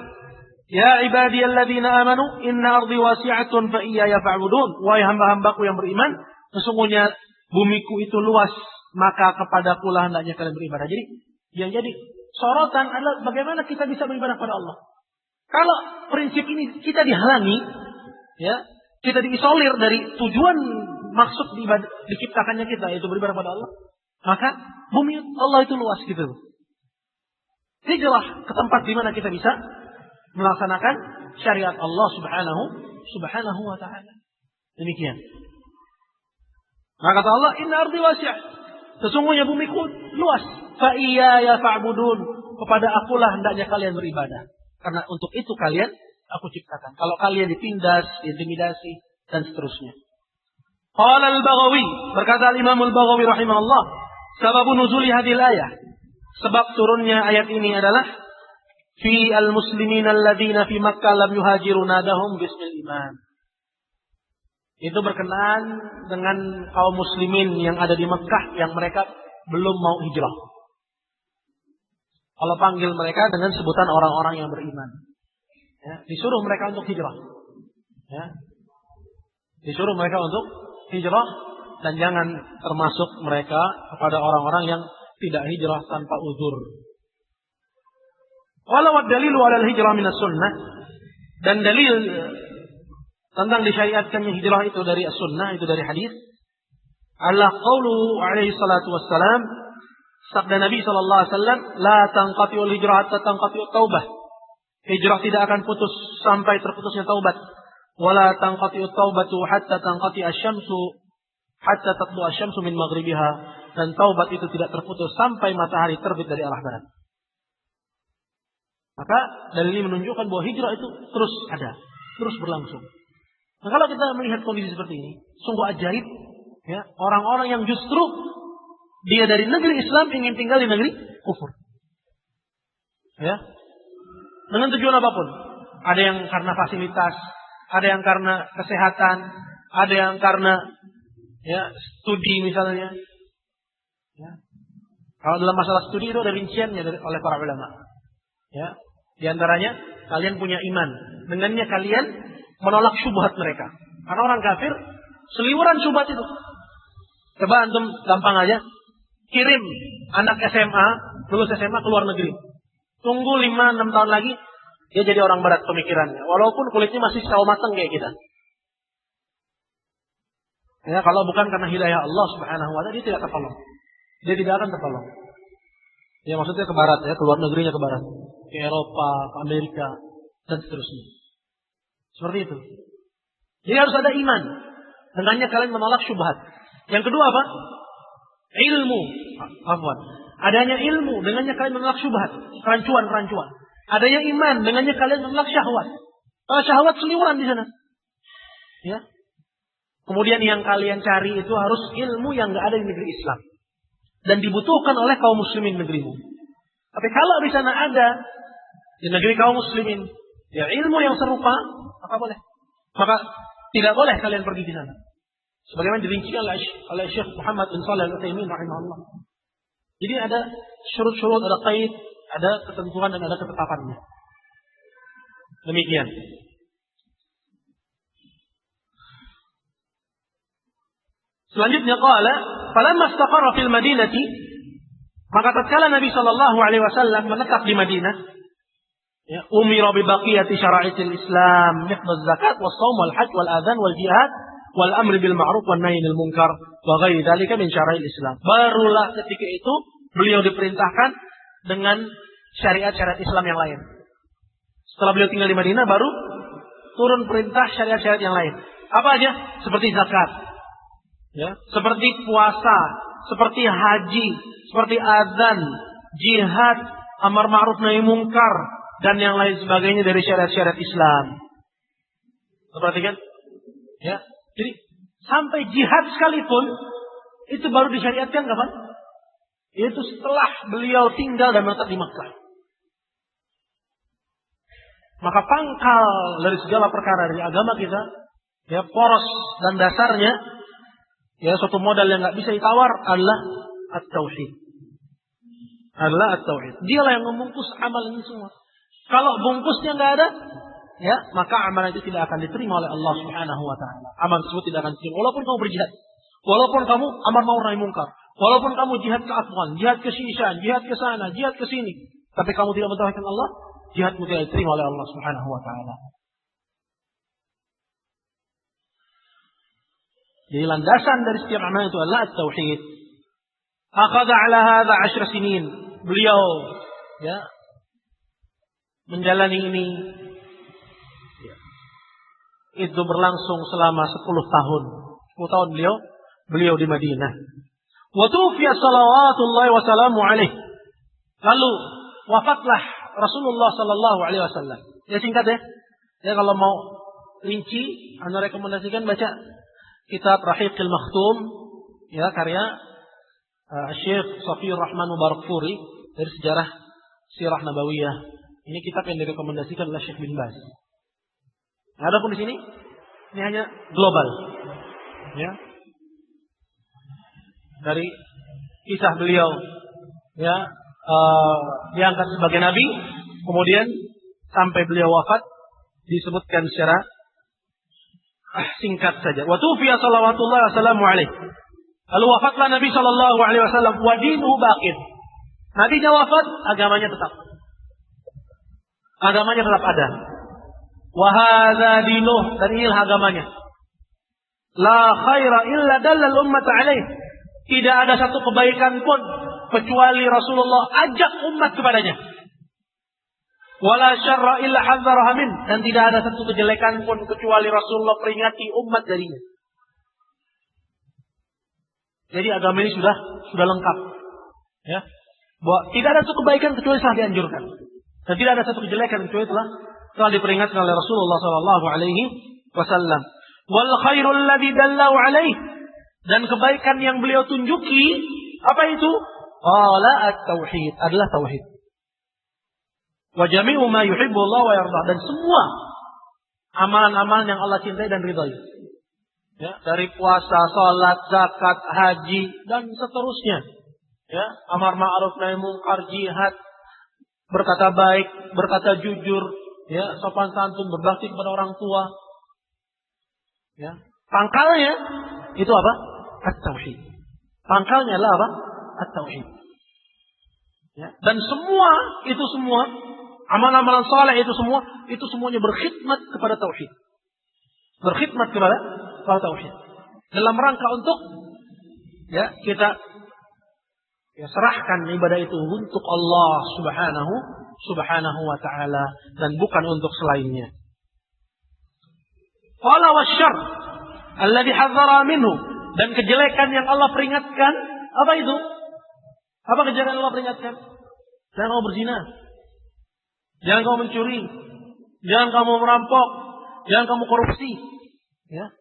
S1: ya ibadiyalladzina amanu inna ardi wasi'atun fa iyaya fa'budun, wahai hamba-hambaku yang beriman, sesungguhnya bumiku itu luas, maka kepadakulah hendaknya kalian beribadah. Jadi yang jadi sorotan adalah bagaimana kita bisa beribadah pada Allah. Kalau prinsip ini kita dihalangi, ya, kita diisolir dari tujuan maksud diciptakannya kita, yaitu beribadah pada Allah, maka bumi Allah itu luas gitu. Hijrah ke tempat di mana kita bisa melaksanakan syariat Allah subhanahu wa ta'ala. Demikian. Maka kata Allah, inna ardi wasi'. Sesungguhnya bumiku luas. Fa iyaya fa'budun. Kepada akulah hendaknya kalian beribadah. Karena untuk itu kalian aku ciptakan. Kalau kalian ditindas, diintimidasi, dan seterusnya. Qala al-Baghawi, berkata Imam al-Baghawi rahimahullah, sababu nuzuli hadhil ayah. Sebab turunnya ayat ini adalah fi al-muslimin alladziina fi Makkah lam yuhajiru nadahum bismil iman. Itu berkenaan dengan kaum muslimin yang ada di Mekah yang mereka belum mau hijrah. Allah panggil mereka dengan sebutan orang-orang yang beriman. Ya, disuruh mereka untuk hijrah. Ya. Disuruh mereka untuk hijrah dan jangan termasuk mereka kepada orang-orang yang tidak hijrah tanpa uzur. Walau ad-dalilu 'ala al-hijrah min as-sunnah, dan dalil tentang disyariatkannya hijrah itu dari as-sunnah, itu dari hadis. Allah qaulu alaihi salatu wassalam, sabda Nabi sallallahu alaihi wasallam, la tanqati'ul hijrah hatta tanqati'ut taubah. Hijrah tidak akan putus sampai terputusnya taubat. Wala tanqati'ut taubatu hatta tanqati'a asy-syamsu hatta tatlu'a asy-syamsu min maghribiha, dan taubat itu tidak terputus sampai matahari terbit dari arah barat. Maka dalil ini menunjukkan bahwa hijrah itu terus ada, terus berlangsung. Nah, kalau kita melihat kondisi seperti ini, sungguh ajaib, ya, orang-orang yang justru dia dari negeri Islam ingin tinggal di negeri kufur. Ya. Dengan tujuan apapun. Ada yang karena fasilitas, ada yang karena kesehatan, ada yang karena ya studi misalnya. Ya. Kalau dalam masalah studi itu ada rinciannya oleh para ulama. Ya. Di antaranya kalian punya iman, dengannya kalian menolak syubhat mereka. Karena orang kafir seliweran syubhat itu. Coba antum gampang aja kirim anak SMA, lulus SMA ke luar negeri. Tunggu 5-6 tahun lagi dia jadi orang barat pemikirannya, walaupun kulitnya masih sawo matang kayak kita. Ya, kalau bukan karena hidayah Allah Subhanahu wa taala, dia tidak tertolong. Dia tidak akan tertolong. Ya, maksudnya ke barat ya, ke luar negerinya ke barat, ke Eropa, ke Amerika dan seterusnya. Seperti itu. Jadi harus ada iman. Dengannya kalian menolak syubhat. Yang kedua apa? Ilmu. Adanya ilmu, dengannya kalian menolak syubhat, kerancuan-kerancuan. Adanya iman, dengannya kalian menolak syahwat. Kalau syahwat seliweran di sana. Ya. Kemudian yang kalian cari itu harus ilmu yang enggak ada di negeri Islam dan dibutuhkan oleh kaum muslimin negerimu. Tapi kalau di sana ada di negeri kaum muslimin ya ilmu yang serupa, maka boleh. Maka tidak boleh kalian pergi di sana. Sebagaimana dirincikan oleh Syekh Muhammad bin Shalih Al-Utsaimin rahimahullah. Jadi ada syurut-syurut, ada qaid, ada ketentuan dan ada ketetapannya. Demikian. Selanjutnya qala, falamma istaqarra fil Madinati, maka tatkala Nabi sallallahu alaihi wasallam menetap di Madinah, ya, umira bi baqiyati syara'il Islam, mithlu zakat was shaum wal hajj wal adzan wal jihad wal amr bil ma'ruf wan nahy anil munkar wa ghairi dzalika min syara'il Islam. Barulah ketika itu beliau diperintahkan dengan syariat-syariat Islam yang lain. Setelah beliau tinggal di Madinah baru turun perintah syariat-syariat yang lain. Apa aja? Seperti zakat. Ya, seperti puasa, seperti haji, seperti azan, jihad, amar ma'ruf nahi munkar dan yang lain sebagainya dari syariat-syariat Islam. Perhatikan? Ya. Jadi sampai jihad sekalipun itu baru disyariatkan kapan? Itu setelah beliau tinggal dan menetap di Makkah. Maka pangkal dari segala perkara dari agama kita, ya poros dan dasarnya, ya suatu modal yang nggak bisa ditawar adalah at-tauhid. Adalah at-tauhid. Dialah yang membungkus amal ini semua. Kalau bungkusnya nggak ada, ya maka amal itu tidak akan diterima oleh Allah Subhanahu Wa Taala. Amal tersebut tidak akan diterima. Walaupun kamu berjihad, walaupun kamu amar ma'ruf nahi munkar, walaupun kamu jihad ke Afghan, jihad ke Shishan, jihad ke sana, jihad ke sini, tapi kamu tidak mentauhidkan Allah, jihadmu tidak diterima oleh Allah Subhanahu Wa Taala. Jadi landasan dari setiap amal itu adalah at-tauhid. Akhadha 'ala hadha 10 sinin. Beliau ya menjalani ini itu berlangsung selama 10 tahun. 10 tahun beliau di Madinah. Wa tufiya salawatullahi wa salamu alaihi. Lalu wafatlah Rasulullah sallallahu alaihi wasallam. Ya singkat ya. Ya kalau mau rinci, Anda rekomendasikan baca kitab Rahiqil Makhtum ya karya Syekh Safiyur Rahman Mubarakfuri dari sejarah Sirah Nabawiyah. Ini kitab yang direkomendasikan oleh Syekh bin Baz. Adapun di sini ini hanya global. Ya. Dari kisah beliau ya diangkat sebagai nabi, kemudian sampai beliau wafat disebutkan secara singkat saja. Wa tufiya salawatullahi wasallamu alaihi. Lalu wafatlah Nabi sallallahu alaihi wasallam wa dinuhu baqin. Nabinya wafat, agamanya tetap. Agamanya tetap ada. Wa hadza dinuh, dan inilah agamanya. La khaira illa dallal ummata alaihi. Tidak ada satu kebaikan pun kecuali Rasulullah ajak umat kepadanya. Wala syarra illa hadzaraha min, dan tidak ada satu kejelekan pun kecuali Rasulullah peringati umat darinya. Jadi agama ini sudah lengkap. Ya. Bahwa tidak ada satu kebaikan kecuali telah dianjurkan. Dan tidak ada satu kejelekan kecuali telah diperingatkan oleh Rasulullah sallallahu alaihi wasallam. Wal khairul ladzi dallahu alaihi, dan kebaikan yang beliau tunjuki apa itu? Qala at-tauhid, adalah tauhid. Wa jami'u ma yuhibbu Allah wa yarda, dan semua amalan-amalan yang Allah cintai dan ridhai. Ya, dari puasa, salat, zakat, haji dan seterusnya. Ya, amar ma'ruf nahi munkar, jihad, berkata baik, berkata jujur, ya, sopan santun, berbakti kepada orang tua. Ya, pangkalnya itu apa? At-tauhid. Pangkalnya adalah apa? At-tauhid. Ya, dan semua amalan-amalan saleh itu semuanya berkhidmat kepada tauhid. Berkhidmat kepada tauhid. Dalam rangka untuk ya kita serahkan ibadah itu untuk Allah Subhanahu wa taala dan bukan untuk selainnya. Qala wasyarr alladhi hadzara minhu, dan kejelekan yang Allah peringatkan, apa itu? Apa kejelekan yang Allah peringatkan? Jangan kamu berzina. Jangan kamu mencuri. Jangan kamu merampok. Jangan kamu korupsi. Ya.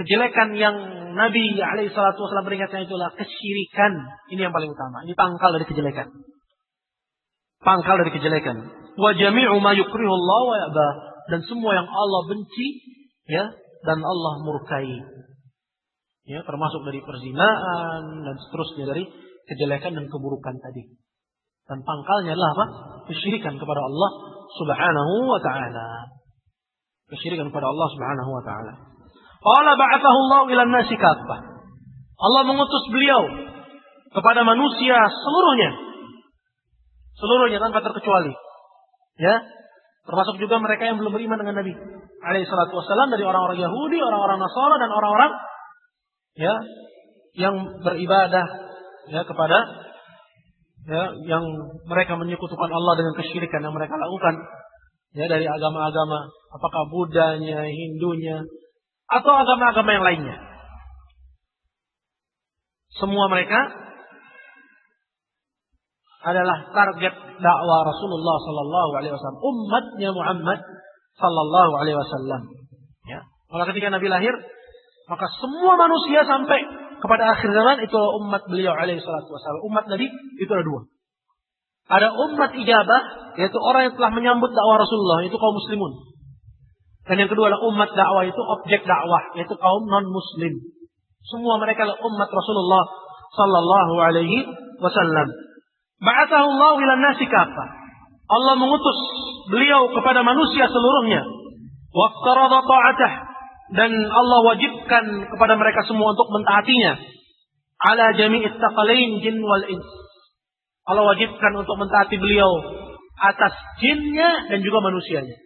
S1: Kejelekan yang Nabi alaihi salatu wasallam peringatkan itulah kesyirikan. Ini yang paling utama. Ini pangkal dari kejelekan. Pangkal dari kejelekan. Wa jami'u ma yukrihu Allah wa ya'ba, dan semua yang Allah benci ya dan Allah murkai. Ya, termasuk dari perzinaan dan seterusnya dari kejelekan dan keburukan tadi. Dan pangkalnya adalah apa? Kesyirikan kepada Allah Subhanahu wa taala. Kesyirikan kepada Allah Subhanahu wa taala. Qala ba'athahu Allah ila an-nasi kaffah. Allah mengutus beliau kepada manusia seluruhnya. Seluruhnya tanpa terkecuali. Ya. Termasuk juga mereka yang belum beriman dengan Nabi alaihi salatu wasallam, dari orang-orang Yahudi, orang-orang Nasara, dan orang-orang ya yang beribadah ya kepada ya yang mereka menyekutukan Allah dengan kesyirikan yang mereka lakukan ya dari agama-agama, apakah Buddhanya, Hindunya, atau agama-agama yang lainnya. Semua mereka adalah target dakwah Rasulullah sallallahu alaihi wasallam, umatnya Muhammad sallallahu alaihi wasallam. Ya. Maka ketika Nabi lahir, maka semua manusia sampai kepada akhir zaman itu umat beliau alaihi salatu wasallam. Umat Nabi itu ada dua. Ada umat ijabah, yaitu orang yang telah menyambut dakwah Rasulullah, itu kaum muslimun. Dan yang kedua adalah umat dakwah, itu objek dakwah, yaitu kaum non-muslim. Semua mereka adalah umat Rasulullah sallallahu alaihi wasallam. Ba'athahu Allah ila an-nasi kaffah. Allah mengutus beliau kepada manusia seluruhnya. Waqtarada ta'atah, dan Allah wajibkan kepada mereka semua untuk mentaatinya. Ala jami'it taqalain jin wal ins. Allah wajibkan untuk mentaati beliau atas jinnya dan juga manusianya.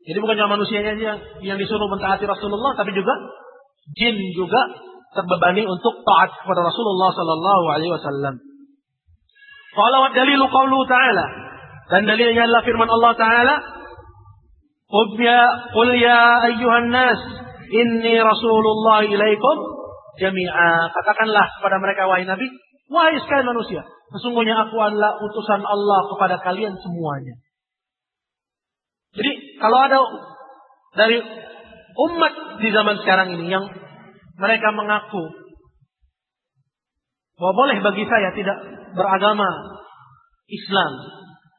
S1: Jadi bukan cuma manusianya yang disuruh mentaati Rasulullah, tapi juga jin juga terbebani untuk taat kepada Rasulullah sallallahu alaihi wasallam. Qala wa dalilu qaulu ta'ala, dan dalilnya adalah firman Allah taala, Qul ya ayyuhan nas inni rasulullah ilaikum jami'a. Katakanlah kepada mereka, wahai Nabi, wahai sekalian manusia, sesungguhnya aku adalah utusan Allah kepada kalian semuanya. Jadi kalau ada dari umat di zaman sekarang ini yang mereka mengaku bahwa boleh bagi saya tidak beragama Islam,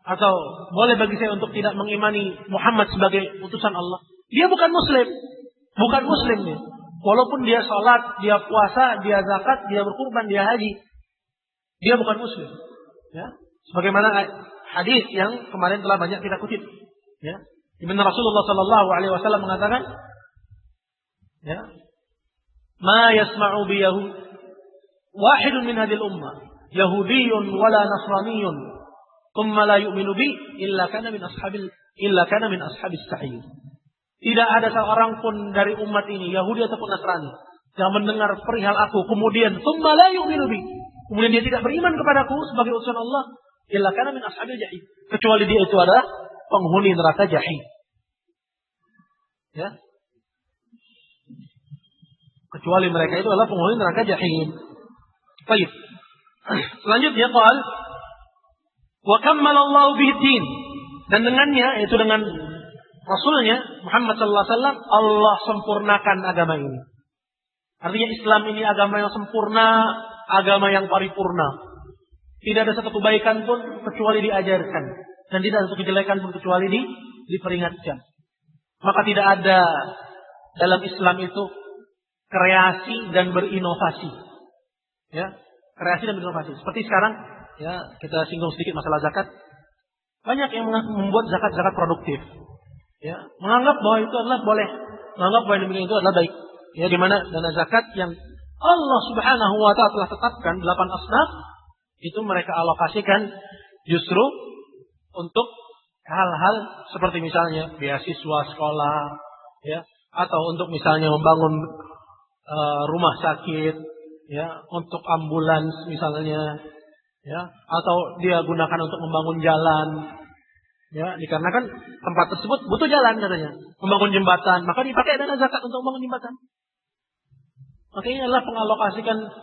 S1: atau boleh bagi saya untuk tidak mengimani Muhammad sebagai utusan Allah, dia bukan Muslim. Bukan Muslim dia. Walaupun dia sholat, dia puasa, dia zakat, dia berkurban, dia haji, dia bukan Muslim. Ya, sebagaimana hadis yang kemarin telah banyak kita kutip. Ya, di mana Rasulullah Sallallahu Alaihi Wasallam mengatakan, ya, ma yasma'u bi Yahud wahidun min hadil ummah Yahudiyyun wala Nasraniyyun thumma la yu'minu bi illa kana min ashabis sa'ir. Tidak ada seorang pun dari umat ini, Yahudi ataupun Nasrani, yang mendengar perihal aku kemudian thumma la yu'minu bi, kemudian dia tidak beriman kepadaku sebagai utusan Allah, illa kana min ashabil jahim, kecuali dia itu adalah penghuni neraka jahim. Ya. Kecuali mereka itu adalah penghuni neraka jahim. Baik. Selanjutnya qal wa kammalallahu bihi din, dan dengannya, yaitu dengan Rasulnya Muhammad sallallahu alaihi wasallam, Allah sempurnakan agama ini. Artinya Islam ini agama yang sempurna, agama yang paripurna. Tidak ada satu kebaikan pun kecuali diajarkan, dan tidak ada satu kejelekan pun kecuali diperingatkan. Maka tidak ada dalam Islam itu kreasi dan berinovasi. Ya, kreasi dan berinovasi. Seperti sekarang, ya, kita singgung sedikit masalah zakat. Banyak yang membuat zakat produktif. Ya, menganggap bahwa itu adalah boleh, menganggap bahwa demikian itu adalah baik. Ya, di mana dana zakat yang Allah Subhanahu wa taala telah tetapkan 8 asnaf, itu mereka alokasikan justru untuk hal-hal seperti misalnya beasiswa sekolah, ya, atau untuk misalnya membangun rumah sakit, ya, untuk ambulans misalnya, ya, atau dia gunakan untuk membangun jalan. Ya, dikarenakan tempat tersebut butuh jalan katanya, membangun jembatan, maka dipakai dana zakat untuk membangun jembatan. Makanya adalah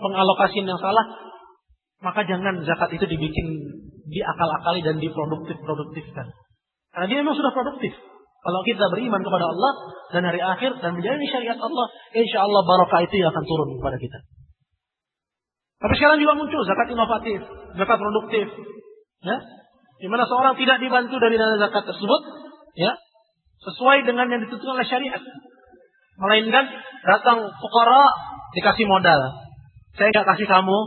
S1: pengalokasian yang salah. Maka jangan zakat itu dibikin diakal-akali dan diproduktifkan. Karena dia memang sudah produktif. Kalau kita beriman kepada Allah dan hari akhir dan menjalani syariat Allah, insya Allah barakah itu yang akan turun kepada kita. Tapi sekarang juga muncul zakat inovatif, zakat produktif, ya, di mana seorang tidak dibantu dari dana zakat tersebut, ya, sesuai dengan yang ditentukan oleh syariat, melainkan datang fuqara dikasih modal. Saya nggak kasih kamu,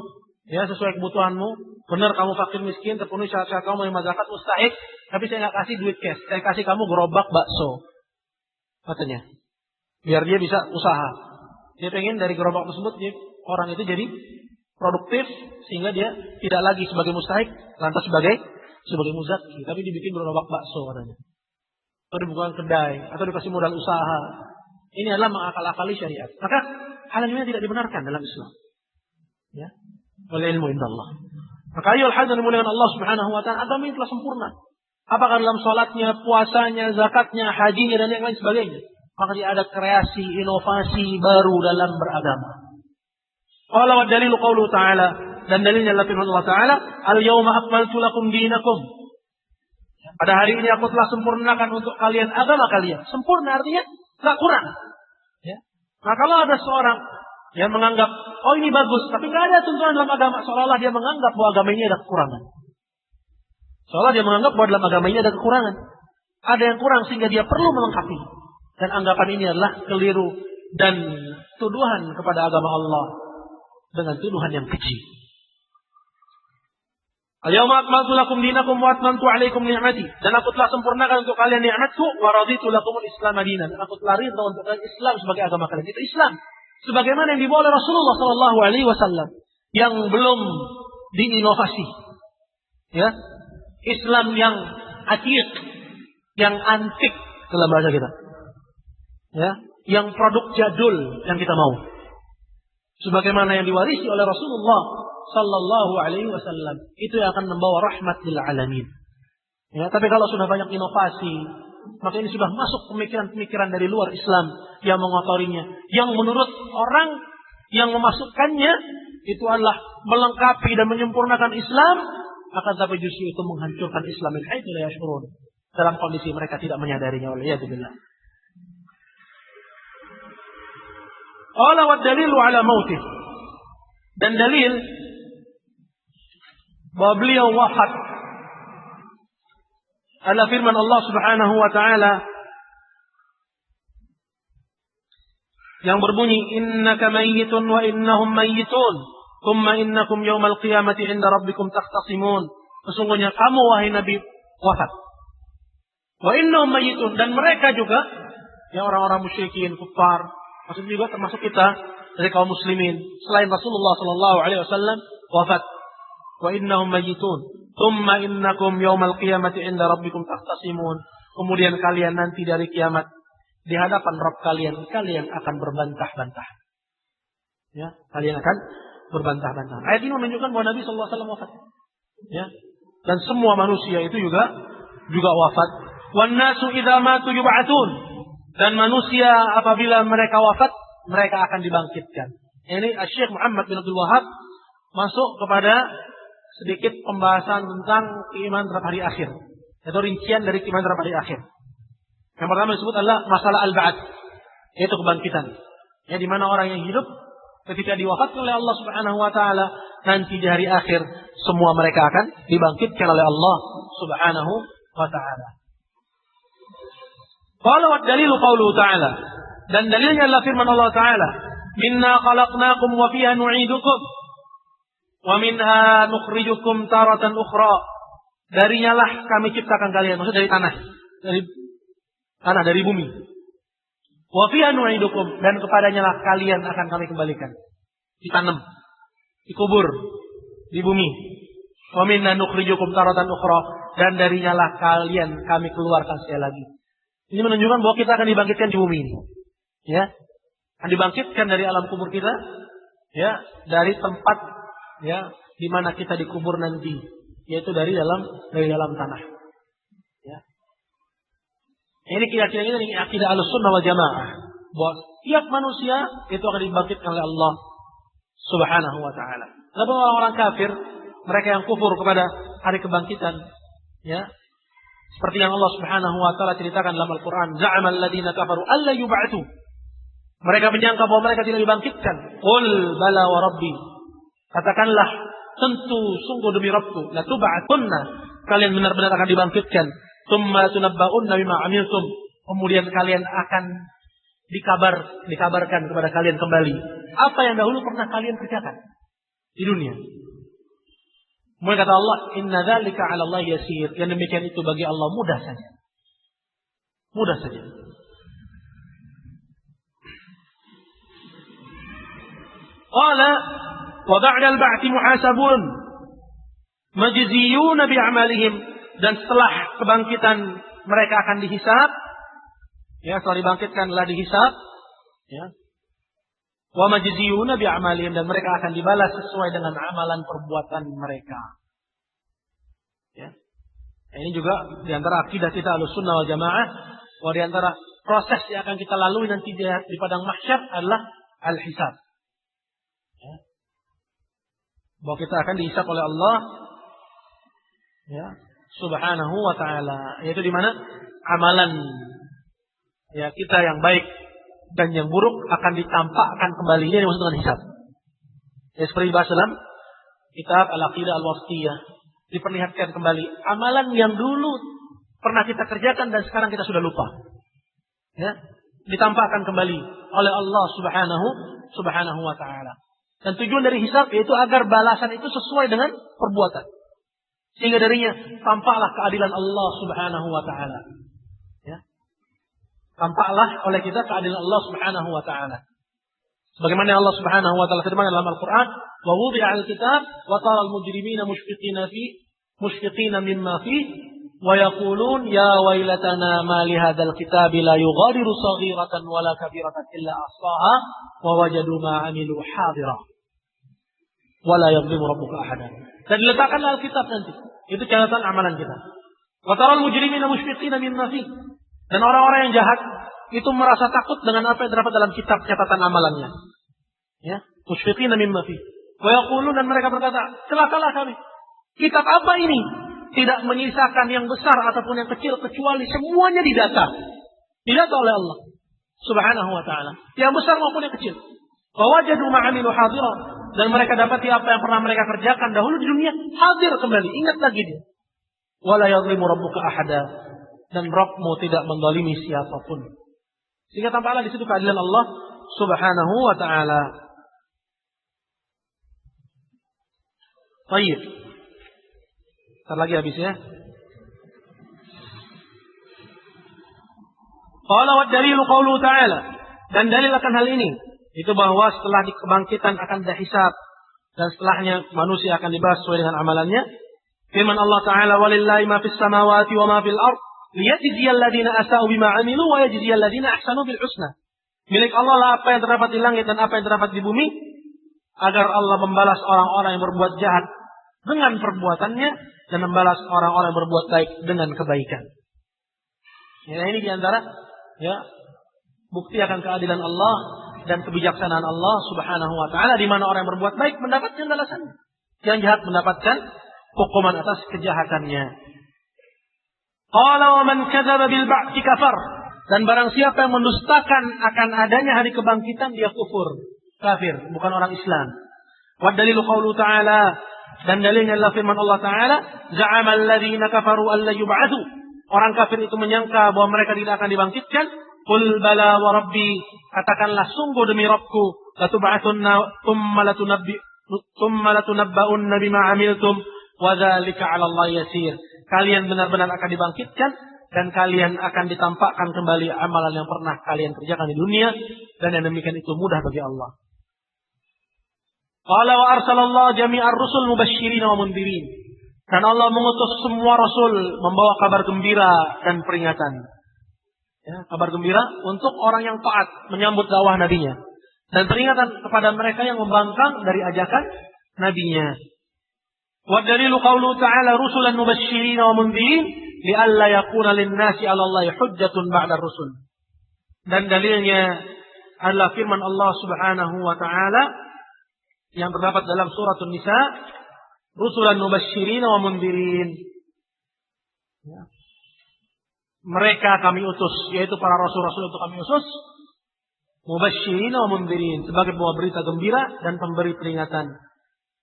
S1: ya, sesuai kebutuhanmu. Benar kamu fakir miskin, terpenuhi syarat-syarat kamu menerima zakat, mustahik. Tapi saya nggak kasih duit cash, saya kasih kamu gerobak bakso, katanya, biar dia bisa usaha. Dia pengen dari gerobak tersebut orang itu jadi produktif, sehingga dia tidak lagi sebagai mustahik, lantas sebagai muzaki, tapi dibikin gerobak bakso katanya, atau dibuka kedai, atau dikasih modal usaha. Ini adalah mengakal-akali syariat. Maka hal ini tidak dibenarkan dalam Islam. Ya, wal ilmu indallah. Maka ayo hadirin dimuliakan Allah Subhanahu wa taala, agama ini telah sempurna. Apakah dalam salatnya, puasanya, zakatnya, hajinya, dan yang lain sebagainya. Maka tidak ada kreasi, inovasi baru dalam beragama. Qala wa dalilu qaulu ta'ala, dan dalilnya adalah firman Allah Ta'ala, al-yawma akmaltu lakum dinakum. Pada hari ini aku telah sempurnakan untuk kalian agama kalian. Sempurna artinya tidak kurang. Ya. Nah, kalau ada seorang yang menganggap, oh ini bagus, tapi tidak ada tuntunan dalam agama, seolah-olah dia menganggap bahwa agama ini ada kekurangan. Seolah dia menganggap bahwa dalam agama ini ada kekurangan. Ada yang kurang sehingga dia perlu melengkapi. Dan anggapan ini adalah keliru dan tuduhan kepada agama Allah dengan tuduhan yang keji. Al-yawma akmaltu lakum dinakum wa atmamtu 'alaikum ni'mati, dan aku telah sempurnakan untuk kalian nikmatku, wa raditu lakumul Islam dinan, dan aku telah ridha untuk kalian Islam sebagai agama kalian. Itu Islam sebagaimana yang dibawa oleh Rasulullah sallallahu alaihi wasallam, yang belum diinovasi. Ya. Islam yang atiq, yang antik dalam bahasa kita. Ya, yang produk jadul yang kita mau. sebagaimana yang diwarisi oleh Rasulullah sallallahu alaihi wasallam. Itu yang akan membawa rahmat lil alamin. Ya, tapi kalau sudah banyak inovasi, maka ini sudah masuk pemikiran-pemikiran dari luar Islam yang mengotorinya. Yang menurut orang yang memasukkannya itu adalah melengkapi dan menyempurnakan Islam, akan tapi justru itu menghancurkan Islam min haitsu la yash'urun. Dalam kondisi mereka tidak menyadarinya. Waliyadzubillah. Qala wa dalilu ala mautih. Dan dalil bahwa beliau wafat adalah firman Allah Subhanahu wa taala yang berbunyi, innaka mayyitun wa innahum mayyitun thumma innakum yaumal qiyamati 'inda rabbikum takhtasimun. Sesungguhnya kamu wahai Nabi wafat. Wa innahum mayyitun, dan mereka juga yang orang-orang musyrikin, kufar, maksudnya juga termasuk kita dari kaum muslimin selain Rasulullah sallallahu alaihi wasallam wafat. Wa innahum mayyitun thumma innakum yaumal qiyamati 'inda rabbikum takhtasimun. Kemudian kalian nanti dari kiamat di hadapan Rabb kalian akan berbantah-bantah. Ya, kalian akan berbantah-bantah. Ayat ini menunjukkan bahwa Nabi sallallahu alaihi wasallam wafat. Ya. Dan semua manusia itu juga wafat. Wan nasu idza matu yub'atsun. Dan manusia apabila mereka wafat, mereka akan dibangkitkan. Ini Syekh Muhammad bin Abdul Wahhab masuk kepada sedikit pembahasan tentang keimanan terhadap hari akhir. Itu rincian dari keimanan terhadap hari akhir. Yang pertama disebut adalah masalah al-ba'ats, yaitu kebangkitan. Ya, di mana orang yang hidup ketika diwafatkan oleh Allah Subhanahu wa taala, nanti di hari akhir semua mereka akan dibangkitkan oleh Allah Subhanahu wa taala. Qala wa dalilu qauluhu ta'ala. Dan dalilnya adalah firman Allah taala, "Minna khalaqnakum wa fiha nu'idukum wa minha nukhrijukum taratan ukhra." Darinya lah kami ciptakan kalian, maksud dari tanah. Dari bumi. Wa fiha nu'idukum, dan kepadanya lah kalian akan kami kembalikan. Ditanam, dikubur di bumi. Wa minna nukhrijukum taratan ukhra, dan darinya lah kalian kami keluarkan sekali lagi. Ini menunjukkan bahwa kita akan dibangkitkan di bumi ini. Ya. Akan dibangkitkan dari alam kubur kita, ya, dari tempat ya di mana kita dikubur nanti, yaitu dari dalam tanah. Ya. Ini keyakinan ini akidah Ahlussunnah wal Jamaah, bahwa setiap manusia itu akan dibangkitkan oleh Allah Subhanahu wa taala. Adapun orang-orang kafir, mereka yang kufur kepada hari kebangkitan, ya, seperti yang Allah Subhanahu wa taala ceritakan dalam Al-Qur'an, za'amal ladzina kafaru alla yub'atsu. Mereka menyangka bahwa mereka tidak dibangkitkan. Qul bala wa rabbi. Katakanlah, tentu sungguh demi Rabbku, la tub'atsunna, kalian benar-benar akan dibangkitkan. Tsumma tunabba'unna bima 'amiltum. Kemudian kalian akan dikabarkan kepada kalian kembali apa yang dahulu pernah kalian kerjakan di dunia. Kemudian kata Allah, inna dzalika 'ala Allah yasir. Yang demikian itu bagi Allah mudah saja. Mudah saja. Qala wa ba'da al-ba'thi muhasabun majziyun bi'amalihim, dan setelah kebangkitan mereka akan dihisab. Ya, setelah dibangkitkan telah dihisab, ya. Wa majziyuna bi'amalihim, dan mereka akan dibalas sesuai dengan amalan perbuatan mereka. Ya. Ini juga di antara akidah kita Ahlussunnah wal Jamaah, bahwa di antara proses yang akan kita lalui nanti di padang mahsyar adalah al-hisab. Ya. Bahwa kita akan dihisab oleh Allah, ya, Subhanahu wa taala, yaitu di mana amalan ya kita yang baik dan yang buruk akan ditampakkan kembali. Ini dimaksud dengan hisab. Ya, seperti bahasa dalam kitab Al-Aqidah Al-Wasithiyah, diperlihatkan kembali amalan yang dulu pernah kita kerjakan dan sekarang kita sudah lupa. Ya, ditampakkan kembali oleh Allah Subhanahu wa taala. Dan tujuan dari hisab yaitu agar balasan itu sesuai dengan perbuatan. Sehingga darinya tampaklah keadilan Allah Subhanahu wa taala. Ya. Tampaklah oleh kita keadilan Allah Subhanahu wa taala. Sebagaimana Allah Subhanahu wa taala firman dalam Al-Qur'an, "Wa wudi'al kitab wa taral mujrimina mushfiqina mimma fi wa yaqulun ya wailatana ma li hadzal kitabi la yughadiru saghiratan wala kabiratan illa ahsaha wa wajadu ma 'amilu hadira wala yadhlimu rabbuka ahada. Dan diletakkanlah Alkitab nanti. Itu catatan amalan kita. Wa taral mujrimina mushfiqina mimma fi. Dan orang-orang yang jahat itu merasa takut dengan apa yang terdapat dalam kitab catatan amalannya. Ya, mushfiqina mimma fi. Wa yaqulun, dan mereka berkata, celakalah kami. Kitab apa ini? Tidak menyisakan yang besar ataupun yang kecil kecuali semuanya didata. Didata oleh Allah Subhanahu wa taala. Yang besar maupun yang kecil. Wa wajadu ma 'amilu hadira, dan mereka dapati apa yang pernah mereka kerjakan dahulu di dunia hadir kembali, ingat lagi dia. Wala yadhlimu rabbuka ahada, dan Rabbmu tidak menzalimi siapapun. Sehingga tampaklah di situ keadilan Allah Subhanahu wa taala. Baik. Bentar lagi habis ya. Qala wa dalilu qauluhu ta'ala, dan dalil akan hal ini itu bahwa setelah kebangkitan akan ada hisab, dan setelahnya manusia akan dibahas sesuai dengan amalannya. Firman Allah Ta'ala, walillahi ma fis samawati wa ma fil ard liyajziyal ladzina asa'u bima 'amilu wa yajziyal ladzina ahsanu bil husna. Milik Allah lah apa yang terdapat di langit dan apa yang terdapat di bumi, agar Allah membalas orang-orang yang berbuat jahat dengan perbuatannya dan membalas orang-orang yang berbuat baik dengan kebaikan. Ya, ini diantara ya bukti akan keadilan Allah dan kebijaksanaan Allah Subhanahu wa taala, di mana orang yang berbuat baik mendapatkan balasannya, yang jahat mendapatkan hukuman atas kejahatannya. Qala wa man kadzaba bil ba'thi kafar, dan barang siapa yang mendustakan akan adanya hari kebangkitan, dia kafir, bukan orang Islam. Wa dalilu qaulu ta'ala, dan dalilnya adalah firman Allah Ta'ala, za'amal ladzina kafaru alla yub'atsu, orang kafir itu menyangka bahwa mereka tidak akan dibangkitkan. Qul bala wa rabbi, katakanlah sungguh demi Rabbku, latub'atsunna thumma latunabba'unna bima 'amiltum wa dzalika 'ala Allah yasir. Kalian benar-benar akan dibangkitkan dan kalian akan ditampakkan kembali amalan yang pernah kalian kerjakan di dunia, dan yang demikian itu mudah bagi Allah. Qala wa arsalallahu jami'ar rusul mubasysyirin wa mundzirin, dan Allah mengutus semua rasul membawa kabar gembira dan peringatan. Ya, kabar gembira untuk orang yang taat menyambut dakwah nabinya, dan peringatan kepada mereka yang membangkang dari ajakan nabinya. Wa dalilu qaulu ta'ala rusulan mubasysyirin wa mundzirin li'alla yakuna lin-nasi 'ala Allahi hujjatun ba'da rusul. Dan dalilnya adalah firman Allah Subhanahu wa taala yang terdapat dalam surat An-Nisa, rusulan mubasysyirin wa mundzirin. Ya. Mereka kami utus, yaitu para rasul-rasul itu kami utus, mubasysyirin wa mundzirin, sebagai pembawa berita gembira dan pemberi peringatan,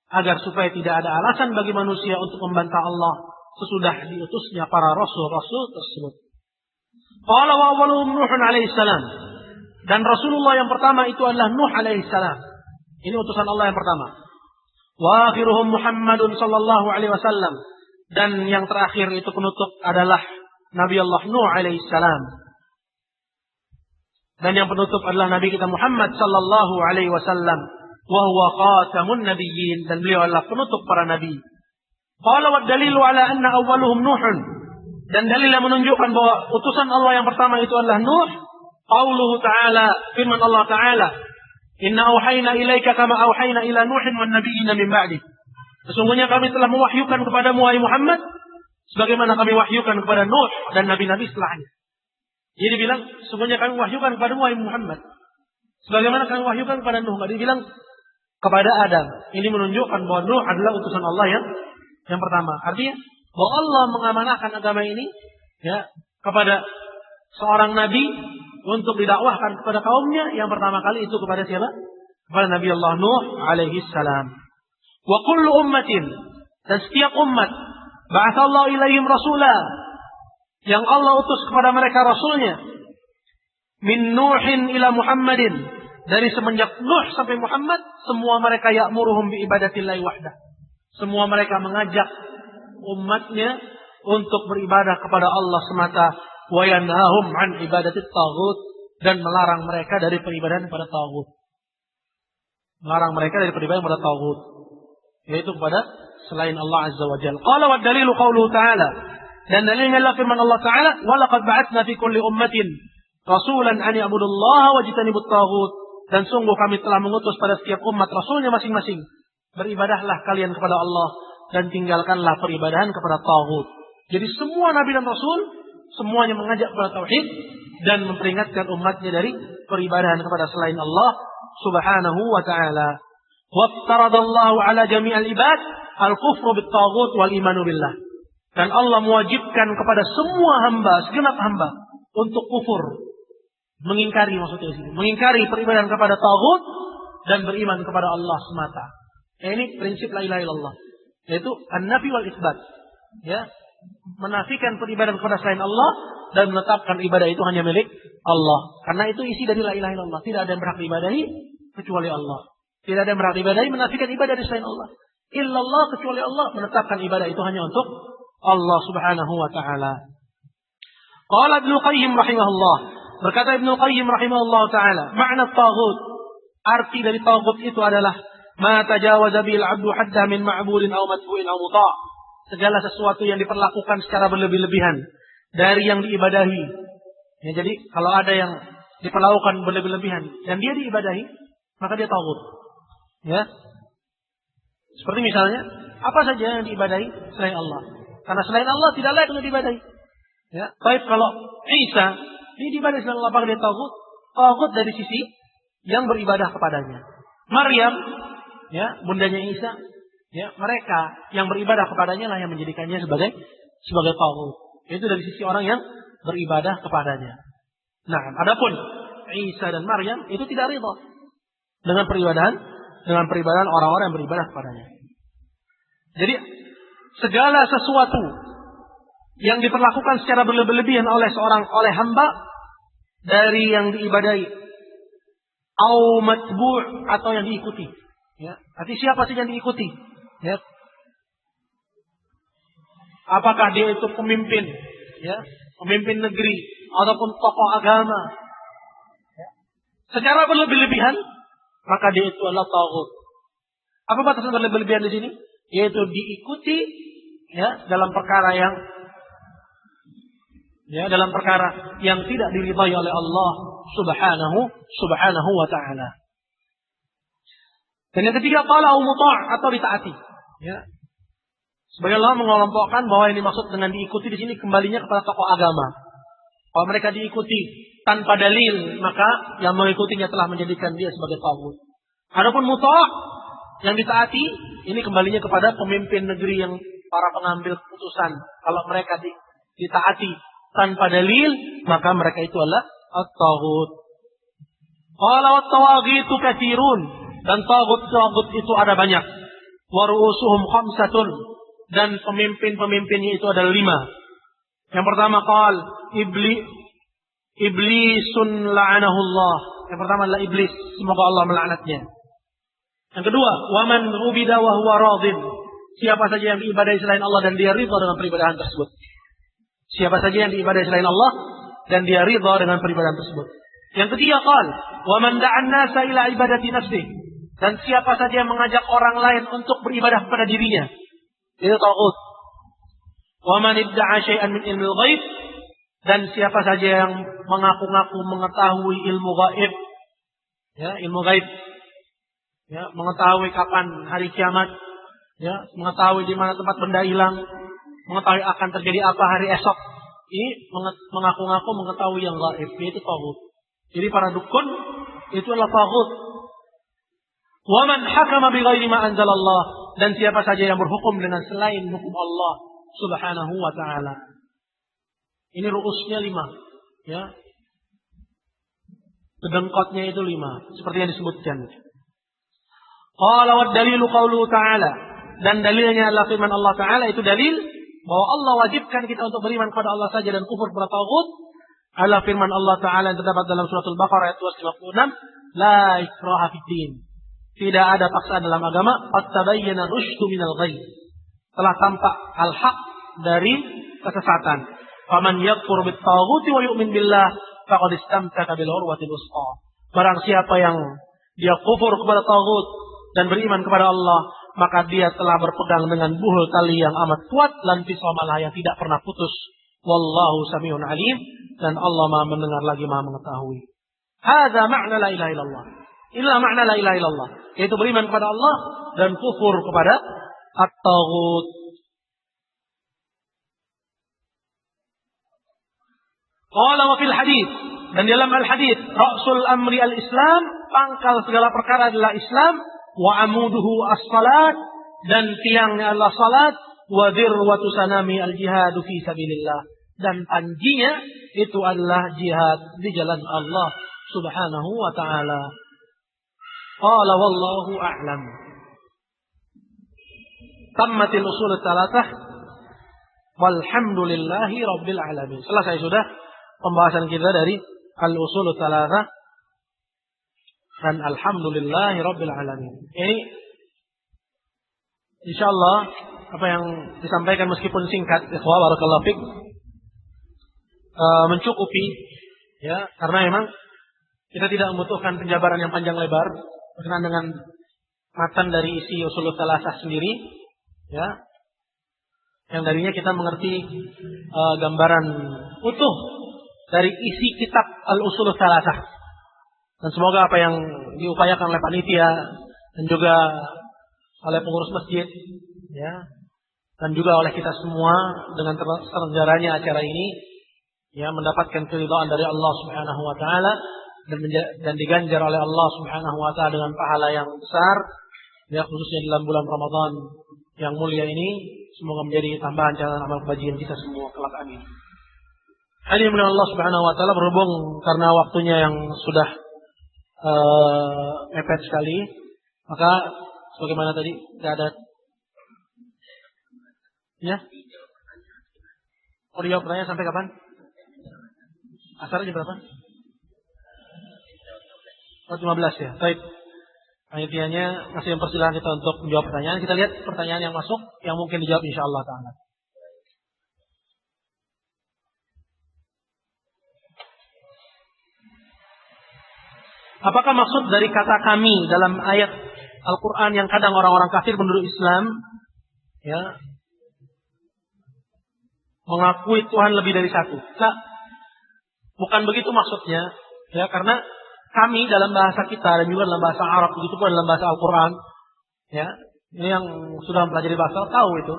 S1: agar supaya tidak ada alasan bagi manusia untuk membantah Allah sesudah diutusnya para rasul-rasul tersebut. Qala wa awwaluhum Nuh alaihi salam, dan Rasulullah yang pertama itu adalah Nuh alaihi salam. Ini utusan Allah yang pertama. Wa akhiruhum Muhammadun sallallahu alaihi wasallam, dan yang terakhir itu penutup adalah Nabi Allah Nuh alaihi salam. Dan yang penutup adalah Nabi kita Muhammad sallallahu alaihi wasallam, wa huwa khatamun nabiyyin, dan beliau adalah penutup para nabi. Qala wa dalilu ala anna awwaluhum Nuhun, dan dalil yang menunjukkan bahwa utusan Allah yang pertama itu adalah Nuh, qauluhu ta'ala, firman Allah Ta'ala, inna auhayna ilaika kama auhayna ila Nuhin wan nabiyina min ba'di. Sesungguhnya kami telah mewahyukan kepadamu wahai Muhammad sebagaimana kami wahyukan kepada Nuh dan nabi-nabi setelahnya. Jadi bilang, sesungguhnya kami wahyukan kepadamu wahai Muhammad sebagaimana kami wahyukan kepada Nuh. Tadi bilang kepada Adam. Ini menunjukkan bahwa Nuh adalah utusan Allah yang pertama. Artinya bahwa Allah mengamanahkan agama ini ya kepada seorang nabi untuk didakwahkan kepada kaumnya. Yang pertama kali itu kepada siapa? Kepada Nabi Allah Nuh alaihi salam. Wa kullu ummatin, dan setiap umat, ba'atsallahu ilaihim rasula, yang Allah utus kepada mereka rasulnya, min Nuhin ila Muhammadin, dari semenjak Nuh sampai Muhammad, semua mereka ya'muruhum bi ibadatillahi wahdah. Semua mereka mengajak umatnya untuk beribadah kepada Allah semata, wa yanhahum an ibadatit taghut, dan melarang mereka dari peribadahan kepada taghut. Melarang mereka dari peribadahan kepada taghut, yaitu kepada selain Allah Azza wa Jalla. Qala wa dalilu qauluhu ta'ala, Dan dalilnya adalah firman Allah Ta'ala, وَلَقَدْ بَعَثْنَا فِي كُلِّ أُمَّةٍ رَسُولًا أَنِ اعْبُدُوا اللَّهَ وَاجْتَنِبُوا الطَّاغُوتَ. Dan sungguh kami telah mengutus pada setiap umat rasulnya masing-masing. Beribadahlah kalian kepada Allah dan tinggalkanlah peribadahan kepada taghut. Jadi semua nabi dan rasul semuanya mengajak kepada tauhid dan memperingatkan umatnya dari peribadahan kepada selain Allah Subhanahu wa taala. Waftaradallahu ala jami'al ibad al-kufru bit-taghut wal imanu billah. Dan Allah mewajibkan kepada semua hamba, segenap hamba untuk kufur. Mengingkari maksudnya di sini. Mengingkari peribadahan kepada taghut dan beriman kepada Allah semata. Ini prinsip la ilaha illallah. Yaitu an-nafi wal isbat. Ya. Menafikan peribadahan kepada selain Allah dan menetapkan ibadah itu hanya milik Allah. Karena itu isi dari la ilaha illallah. Tidak ada yang berhak diibadahi kecuali Allah. Tidak ada yang berhak diibadahi menafikan ibadah dari selain Allah. Illallah kecuali Allah menetapkan ibadah itu hanya untuk Allah Subhanahu wa taala. Qala Ibnu Qayyim rahimahullah. Berkata Ibnu Qayyim rahimahullah taala, makna taghut, arti dari taghut itu adalah ma tajawaza bil 'abdu hadda min ma'budin aw matbu'in aw muta'. Segala sesuatu yang diperlakukan secara berlebih-lebihan dari yang diibadahi. Ya, jadi kalau ada yang diperlakukan berlebih-lebihan dan dia diibadahi, maka dia taghut. Ya. Seperti misalnya, apa saja yang diibadahi selain Allah. Karena selain Allah tidak layak untuk diibadahi. Ya. Baik kalau Isa dia diibadahi selain Allah, apakah dia taghut? Taghut dari sisi yang beribadah kepadanya. Maryam, ya, bundanya Isa, ya, mereka yang beribadah kepadanya lah yang menjadikannya sebagai taghut. Itu dari sisi orang yang beribadah kepadanya. Nah, adapun Isa dan Maryam itu tidak ridha dengan peribadahan orang-orang yang beribadah kepadanya. Jadi segala sesuatu yang diperlakukan secara berlebihan oleh hamba dari yang diibadahi, au matbu' atau yang diikuti. Ya, arti siapa sih yang diikuti? Ya. Apakah dia itu pemimpin, ya, pemimpin negeri ataupun tokoh agama? Ya. Secara berlebihan, maka dia itu adalah taghut. Apa batasan berlebihan di sini? Yaitu diikuti, ya, dalam perkara yang tidak diridhai oleh Allah Subhanahu wa taala. Dan yang ketiga, qala au muta' atau ditaati. Ya. Sebagian Allah mengelompokkan bahwa ini maksud dengan diikuti di sini kembalinya kepada tokoh agama. Kalau mereka diikuti tanpa dalil, maka yang mengikutinya telah menjadikan dia sebagai taghut. Adapun muta' yang ditaati, ini kembalinya kepada pemimpin negeri yang para pengambil keputusan. Kalau mereka ditaati tanpa dalil, maka mereka itu adalah at-taghut. Qala wat-tawaghitu katsirun. Dan taghut itu ada banyak. Wa ru'usuhum khamsatun. Dan pemimpin-pemimpinnya itu ada 5. Yang pertama iblisun la'anahullah. Yang pertama adalah iblis, semoga Allah melaknatnya. Yang kedua, waman ubida wa huwa radin. Siapa saja yang diibadahi selain Allah dan dia ridha dengan peribadahan tersebut. Siapa saja yang diibadahi selain Allah dan dia ridha dengan peribadahan tersebut. Yang ketiga, waman da'an nasa ila ibadati nafsih. Dan siapa saja yang mengajak orang lain untuk beribadah kepada dirinya, itu taghut. Wa man idda'a syai'an min ilmil ghaib, dan siapa saja yang mengaku-ngaku mengetahui ilmu gaib, ya, ilmu gaib, ya, mengetahui kapan hari kiamat, ya, mengetahui di mana tempat benda hilang, mengetahui akan terjadi apa hari esok, ini mengaku-ngaku mengetahui yang gaib, itu taghut. Jadi para dukun itu adalah taghut. Wa man hakama bi ghairi ma anzalallah, dan siapa saja yang berhukum dengan selain hukum Allah Subhanahu wa taala. Ini ru'usnya 5, ya. Kedengkotnya itu 5, seperti yang disebutkan. Qala wa dalilu qauluhu ta'ala, dan dalilnya adalah firman Allah taala, itu dalil bahwa Allah wajibkan kita untuk beriman kepada Allah saja dan kufur kepada taghut. Adalah firman Allah taala yang terdapat dalam surat Al-Baqarah ayat 256, la ikraha fid din. Tidak ada paksaan dalam agama. Qad tabayyana rusydu minal ghayy. Telah tampak al-haq dari kesesatan. Faman yakfur bit-taghuti wa yu'min billah faqad istamsaka bil urwatil wuthqa. Barang siapa yang dia kufur kepada taghut dan beriman kepada Allah, maka dia telah berpegang dengan buhul tali yang amat kuat lan fisamalah yang tidak pernah putus. Wallahu samiun alim, dan Allah Maha mendengar lagi Maha mengetahui. Hadza makna la ilaha illallah. Inilah makna la ilaha illallah, yaitu beriman kepada Allah dan kufur kepada at-taghut. Qala wa fil hadits, dan dalam al-hadits, ra'sul amri al-Islam, pangkal segala perkara adalah Islam, wa amuduhu as-salat, dan tiangnya adalah salat, wa dirwatu sanami al-jihadu fi sabilillah, dan panjinya itu adalah jihad di jalan Allah Subhanahu wa taala. Qala wallahu a'lam. Tammatil usul tsalatsah walhamdulillahi rabbil alamin. Selesai sudah pembahasan kita dari al-usul tsalatsah dan alhamdulillahi rabbil alamin. Ini insyaallah apa yang disampaikan meskipun singkat, ikhwah barakallahu fik, mencukupi ya, karena memang kita tidak membutuhkan penjabaran yang panjang lebar berkenaan dengan matan dari isi usul tsalatsah sendiri ya, yang darinya kita mengerti gambaran utuh dari isi kitab al-usul tsalatsah. Dan semoga apa yang diupayakan oleh panitia dan juga oleh pengurus masjid ya, dan juga oleh kita semua dengan terselenggaranya acara ini ya, mendapatkan keridhaan dari Allah Subhanahu wa taala dan diganjar oleh Allah Subhanahu wa taala dengan pahala yang besar ya, khususnya dalam bulan Ramadan yang mulia ini. Semoga menjadi tambahan catatan amal kebajikan kita semua kelak, amin. Hadirin Allah Subhanahu wa taala, berhubung karena waktunya yang sudah mepet sekali, maka sebagaimana tadi tidak ada ya. Mau dijawab pertanyaan sampai kapan? Asar jam berapa? 15 ya. Baik. Panitianya masih mempersilahkan kita untuk menjawab pertanyaan. Kita lihat pertanyaan yang masuk yang mungkin dijawab insyaallah taala. Apakah maksud dari kata kami dalam ayat Al-Quran yang kadang orang-orang kafir penduduk Islam ya, mengakui Tuhan lebih dari satu? Nah, bukan begitu maksudnya ya, karena kami dalam bahasa kita dan juga dalam bahasa Arab, begitu pun dalam bahasa Al-Quran ya, ini yang sudah mempelajari bahasa tahu itu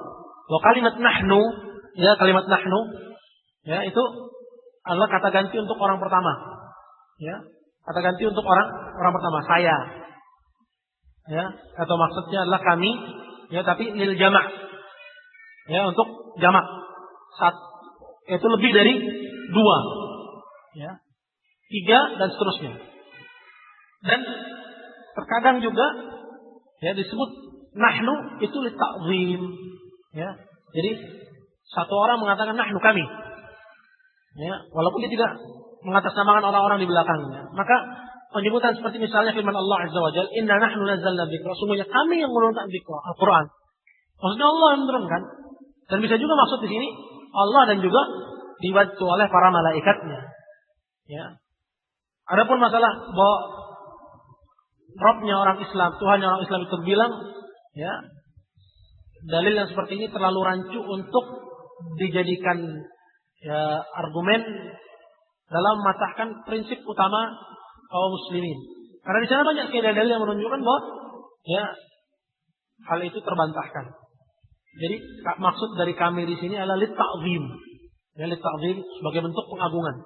S1: bahwa kalimat nahnu ya, kalimat nahnu ya, itu adalah kata ganti untuk orang pertama ya, kata ganti untuk orang pertama, saya ya, atau maksudnya adalah kami ya, tapi lil jamak ya, untuk jamak itu lebih dari 2 ya, 3 dan seterusnya. Dan terkadang juga ya disebut nahnu itu li ta'zim ya. Jadi satu orang mengatakan nahnu, kami ya, walaupun dia tidak mengatasnamakan orang-orang di belakangnya. Maka penyebutan seperti misalnya firman Allah Azza wa Jalla, inna nahnu nazzalna dzikra, sungguhnya kami yang menurunkan dzikra, Al-Quran. Maksudnya Allah yang menurunkan. Dan bisa juga maksud di sini Allah dan juga dibantu oleh para malaikatnya ya. Adapun masalah bahwa Rabbnya orang Islam, Tuhannya orang Islam itu bilang ya, dalil yang seperti ini terlalu rancu untuk dijadikan ya, argumen dalam mematahkan prinsip utama kaum muslimin. Karena di sana banyak sekali dalil yang menunjukkan bahwa ya, hal itu terbantahkan. Jadi maksud dari kami di sini adalah lit ta'zim. Ya, lit ta'zim sebagai bentuk pengagungan.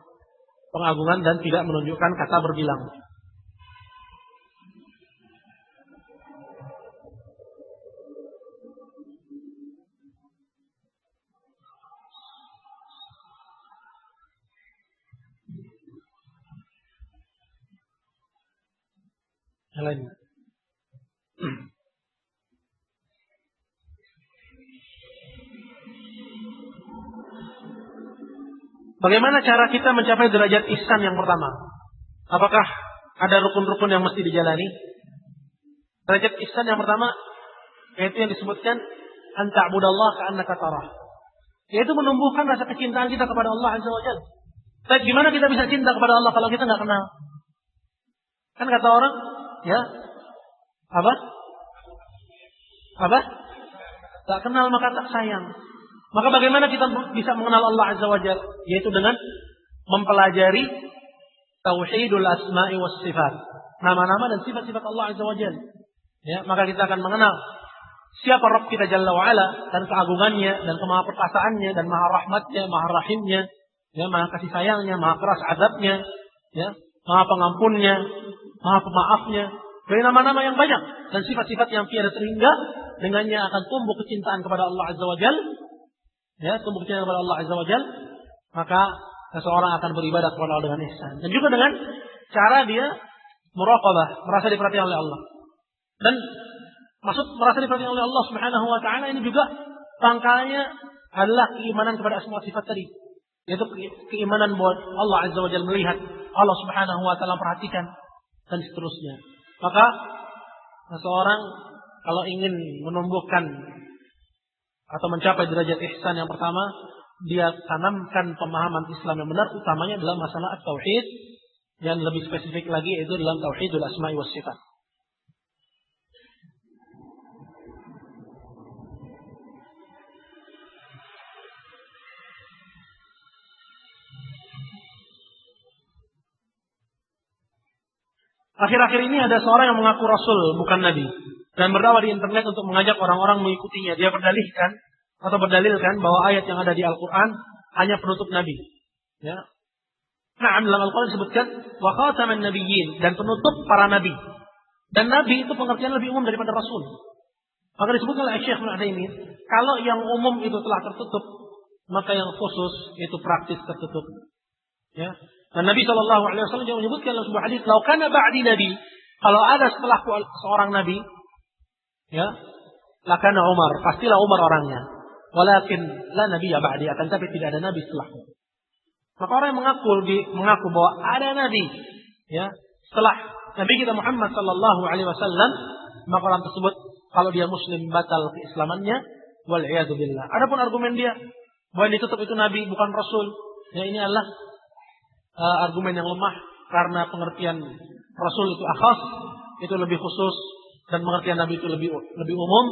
S1: Pengagungan dan tidak menunjukkan kata berbilang. Yang lain. Bagaimana cara kita mencapai derajat ihsan yang pertama? Apakah ada rukun-rukun yang mesti dijalani? Derajat ihsan yang pertama yaitu yang disebutkan anta'budallah ka'annaka tarah, yaitu menumbuhkan rasa kecintaan kita kepada Allah Azza wa Jalla. Tapi gimana kita bisa cinta kepada Allah kalau kita nggak kenal? Kan kata orang, ya, apa? Apa? Tak kenal maka tak sayang. Maka bagaimana kita bisa mengenal Allah Azza wa Jalla? Yaitu dengan mempelajari tauhidul asma'i was sifat. Nama-nama dan sifat-sifat Allah Azza wa Jalla. Ya, maka kita akan mengenal siapa Rabb kita Jalla wa Ala dan keagungannya dan kemahaperkasaannya dan maha rahmatnya, maha rahimnya, ya, maha kasih sayangnya, maha keras azabnya, ya, maha pengampunnya, maha pemaafnya. Dari nama-nama yang banyak dan sifat-sifat yang tiada terhingga, dengannya akan tumbuh kecintaan kepada Allah Azza wa Jalla. Ya, tumbuh kecintaan kepada Allah Azza wa Jalla, maka seseorang akan beribadah kepada Allah dengan ihsan. Dan juga dengan cara dia muraqabah, merasa diperhatikan oleh Allah. Dan maksud merasa diperhatikan oleh Allah Subhanahu wa taala ini juga pangkalnya adalah keimanan kepada semua sifat tadi. Yaitu keimanan bahwa Allah Azza wa Jalla melihat, Allah Subhanahu wa taala perhatikan dan seterusnya. Maka seseorang kalau ingin menumbuhkan atau mencapai derajat ihsan yang pertama, dia tanamkan pemahaman Islam yang benar, utamanya dalam masalah tauhid, yang lebih spesifik lagi yaitu dalam tauhidul asma'i was sifat. Akhir-akhir ini ada seorang yang mengaku Rasul, bukan Nabi, dan berdakwah di internet untuk mengajak orang-orang mengikutinya. Dia berdalilkan bahwa ayat yang ada di Al-Quran hanya penutup Nabi. Ya. Nah, dalam Al-Quran disebutkan wa khataman nabiyyin, dan penutup para Nabi. Dan Nabi itu pengertian lebih umum daripada Rasul. Maka disebutkan oleh Syekh Ibnu Utsaimin, kalau yang umum itu telah tertutup, maka yang khusus itu praktis tertutup. Ya. Dan Nabi SAW juga menyebutkan dalam sebuah hadis, "Lau kana ba'di nabi," kalau ada setelahku seorang nabi, ya, lakana Umar, pastilah Umar orangnya. Walakin la nabiyya ba'di, akan tapi tidak ada nabi setelahku. Maka orang yang mengaku bahwa ada nabi, ya, setelah Nabi kita Muhammad sallallahu alaihi wasallam, maka orang tersebut kalau dia muslim batal keislamannya, wal iyadu billah. Adapun argumen dia bahwa yang ditutup itu nabi bukan rasul, ya, ini adalah argumen yang lemah, karena pengertian Rasul itu akhas, itu lebih khusus, dan pengertian Nabi itu lebih umum.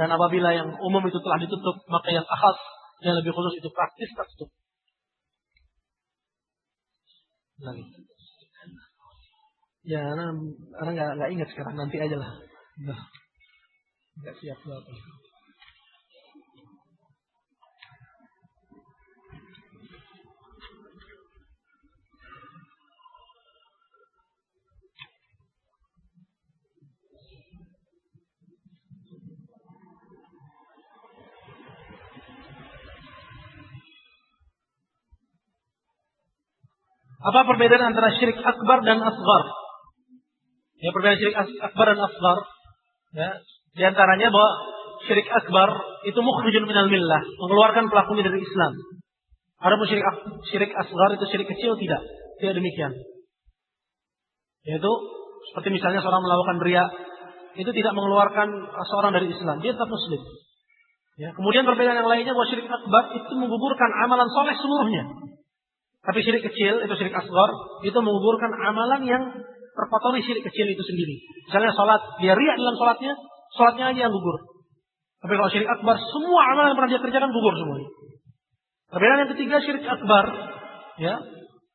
S1: Dan apabila yang umum itu telah ditutup, maka yang akhas, yang lebih khusus itu praktis tertutup. Lagi. Ya, karena nggak ingat sekarang, nanti aja lah. Nggak siap apa. Apa perbedaan antara syirik akbar dan asghar? Ya, perbedaan syirik akbar dan asghar, ya, di antaranya bahwa syirik akbar itu mukhrijun minal millah, mengeluarkan pelakunya dari Islam. Adapun syirik asghar itu syirik kecil, tidak demikian. Yaitu seperti misalnya seorang melakukan riya, itu tidak mengeluarkan seorang dari Islam, dia tetap muslim. Ya, kemudian perbedaan yang lainnya bahwa syirik akbar itu menggugurkan amalan soleh seluruhnya. Tapi syirik kecil, itu syirik asghar, itu menggugurkan amalan yang terkotori syirik kecil itu sendiri. Misalnya sholat, dia riya dalam sholatnya aja yang gugur. Tapi kalau syirik akbar, semua amalan yang pernah dia kerjakan gugur semuanya. Perbedaan yang ketiga, syirik akbar, ya,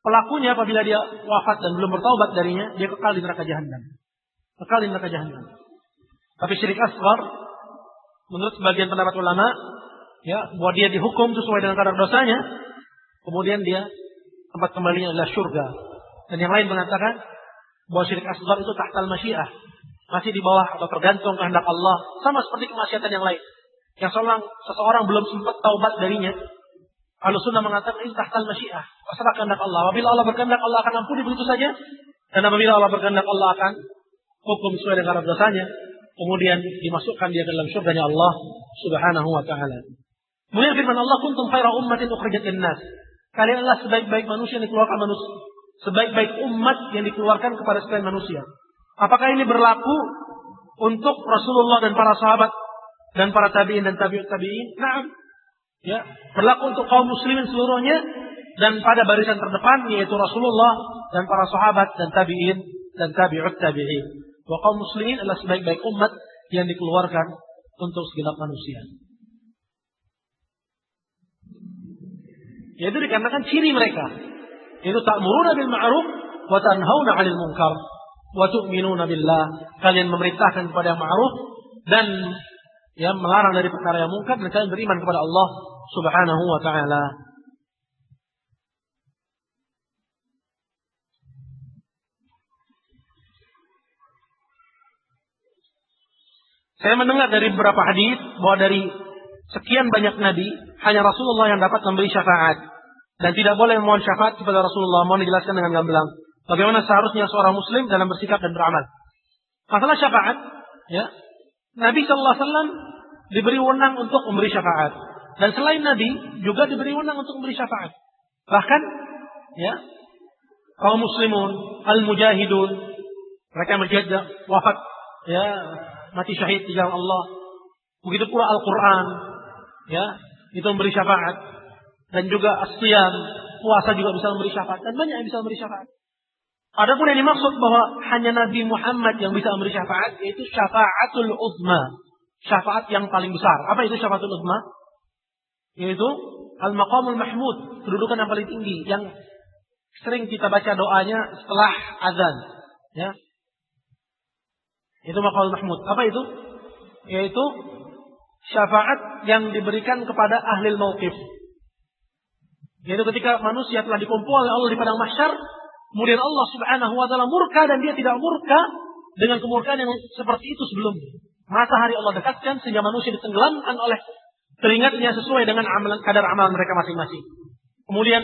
S1: pelakunya apabila dia wafat dan belum bertaubat darinya, dia kekal di neraka jahanam. Tapi syirik asghar, menurut sebagian pendapat ulama, ya, bahwa dia dihukum sesuai dengan kadar dosanya, kemudian dia tempat kembalinya adalah surga. Dan yang lain mengatakan bahwa syirik asghar itu tahtal masyiah, masih di bawah atau tergantung kehendak Allah, sama seperti kemaksiatan yang lain. Yang seseorang belum sempat taubat darinya, Ahlussunnah mengatakan ini tahtal masyiah, terserah kehendak Allah. Apabila Allah berkehendak, Allah akan ampuni begitu saja. Dan apabila Allah berkehendak, Allah akan hukum sesuai dengan kadar dosanya, kemudian dimasukkan dia ke dalam surganya Allah Subhanahu wa taala. Kemudian firman Allah, kuntum khaira ummatin ukhrijat lin-nas. Kalian adalah sebaik-baik manusia yang dikeluarkan manusia. Sebaik-baik umat yang dikeluarkan kepada sekalian manusia. Apakah ini berlaku untuk Rasulullah dan para sahabat dan para tabi'in dan tabi'ut tabi'in? Nah, ya, berlaku untuk kaum muslimin seluruhnya dan pada barisan terdepan yaitu Rasulullah dan para sahabat dan tabi'in dan tabi'ut tabi'in. Bahwa kaum muslimin adalah sebaik-baik umat yang dikeluarkan untuk segenap manusia. Yaitu dikarenakan ciri mereka. Itu ta'muruna bil ma'ruf wa tanhauna 'anil munkar wa tu'minuna billah. Kalian memerintahkan kepada yang ma'ruf dan melarang dari perkara yang munkar, dan kalian beriman kepada Allah Subhanahu wa taala. Saya mendengar dari beberapa hadis bahwa dari sekian banyak nabi hanya Rasulullah yang dapat memberi syafaat dan tidak boleh memohon syafaat kepada Rasulullah. Mohon dijelaskan dengan gamblang bagaimana seharusnya seorang muslim dalam bersikap dan beramal. Masalah syafaat, Nabi sallallahu alaihi wasallam diberi wewenang untuk memberi syafaat, dan selain Nabi juga diberi wewenang untuk memberi syafaat. Bahkan kaum muslimun, al-mujahidun, mereka yang berjihad wafat, mati syahid di jalan Allah. Begitu pula Al-Quran, itu memberi syafaat. Dan juga as-siyam, puasa juga bisa memberi syafaat. Dan banyak yang bisa memberi syafaat. Adapun yang dimaksud bahwa hanya Nabi Muhammad yang bisa memberi syafaat, yaitu syafaatul uzma. Syafaat yang paling besar. Apa itu syafaatul uzma? Yaitu al-maqamul mahmud, kedudukan yang paling tinggi, yang sering kita baca doanya setelah azan. Itu maqamul mahmud. Apa itu? Yaitu syafaat yang diberikan kepada ahli mauqif. Yaitu ketika manusia telah dikumpul oleh Allah di padang mahsyar, kemudian Allah Subhanahu wa taala murka dan dia tidak murka dengan kemurkaan yang seperti itu sebelumnya. Matahari Allah dekatkan sehingga manusia ditenggelamkan oleh keringatnya sesuai dengan kadar amal mereka masing-masing. Kemudian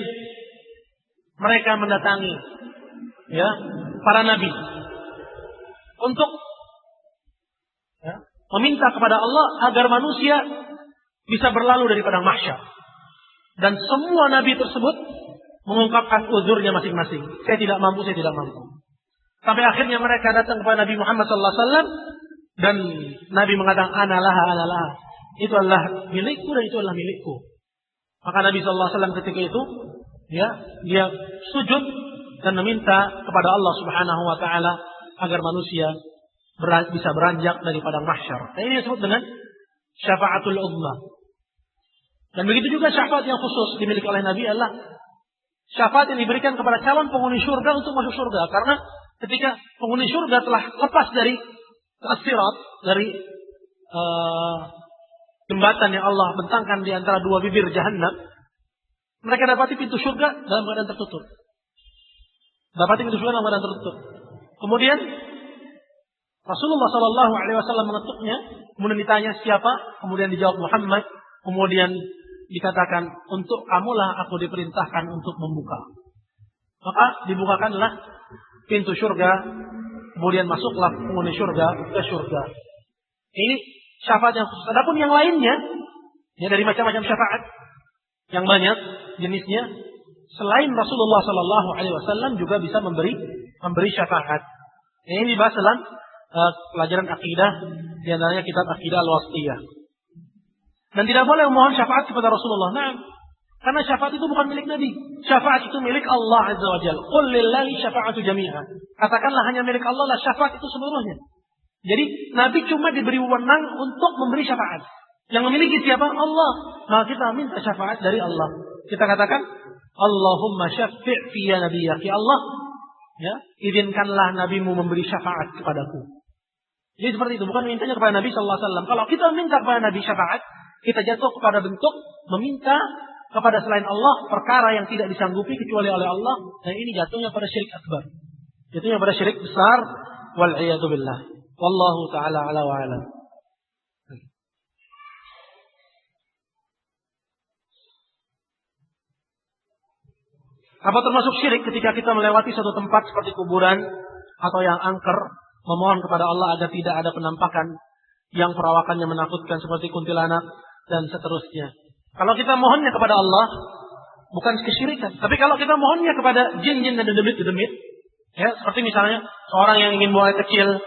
S1: mereka mendatangi para nabi untuk meminta kepada Allah agar manusia bisa berlalu dari padang mahsyar. Dan semua nabi tersebut mengungkapkan uzurnya masing-masing. Saya tidak mampu. Sampai akhirnya mereka datang kepada Nabi Muhammad SAW dan Nabi mengatakan analah. Itu adalah milikku dan itu adalah milikku. Maka Nabi SAW ketika itu dia sujud dan meminta kepada Allah Subhanahu wa taala agar manusia bisa beranjak dari padang mahsyar. Nah, ini disebut dengan syafaatul uzma. Dan begitu juga syafaat yang khusus dimiliki oleh Nabi adalah syafaat yang diberikan kepada calon penghuni surga untuk masuk surga. Karena ketika penghuni surga telah lepas dari as-sirat, dari jembatan yang Allah bentangkan di antara dua bibir jahannam, mereka dapati pintu surga dalam keadaan tertutup. Kemudian Rasulullah Shallallahu Alaihi Wasallam mengetuknya, kemudian ditanya siapa, kemudian dijawab Muhammad, kemudian dikatakan untuk kamulah aku diperintahkan untuk membuka. Maka dibukakanlah pintu surga, kemudian masuklah penghuni surga ke surga. Ini syafaat yang khusus. Adapun yang lainnya, dari macam-macam syafaat yang banyak jenisnya, selain Rasulullah Shallallahu Alaihi Wasallam juga bisa memberi syafaat. Ini dibahas dalam pelajaran akidah, di antaranya kitab Aqidah Al-Wasithiyah. Dan tidak boleh memohon syafaat kepada Rasulullah. Nah, karena syafaat itu bukan milik Nabi. Syafaat itu milik Allah Azza wa Jalla. Qul lillahi syafa'atu jami'ah. Katakanlah hanya milik Allah lah syafaat itu seluruhnya. Jadi Nabi cuma diberi wewenang untuk memberi syafaat. Yang memiliki siapa? Allah. Maka kita minta syafaat dari Allah. Kita katakan, Allahumma syafi' fi ya nabiyyah. Ya Allah, izinkanlah nabimu memberi syafaat kepadaku. Jadi seperti itu, bukan mintanya kepada Nabi sallallahu alaihi wasallam. Kalau kita minta kepada Nabi syafaat, kita jatuh kepada bentuk meminta kepada selain Allah perkara yang tidak disanggupi kecuali oleh Allah, dan ini jatuhnya pada syirik akbar. Jatuhnya pada syirik besar, wal iyadu billah. Wallahu taala ala wa alam. Apa termasuk syirik ketika kita melewati suatu tempat seperti kuburan atau yang angker, memohon kepada Allah agar tidak ada penampakan yang perawakannya menakutkan seperti kuntilanak dan seterusnya. Kalau kita mohonnya kepada Allah, bukan kesyirikan. Tapi kalau kita mohonnya kepada jin-jin dan dedemit-dedemit, seperti misalnya seorang yang ingin buang air kecil,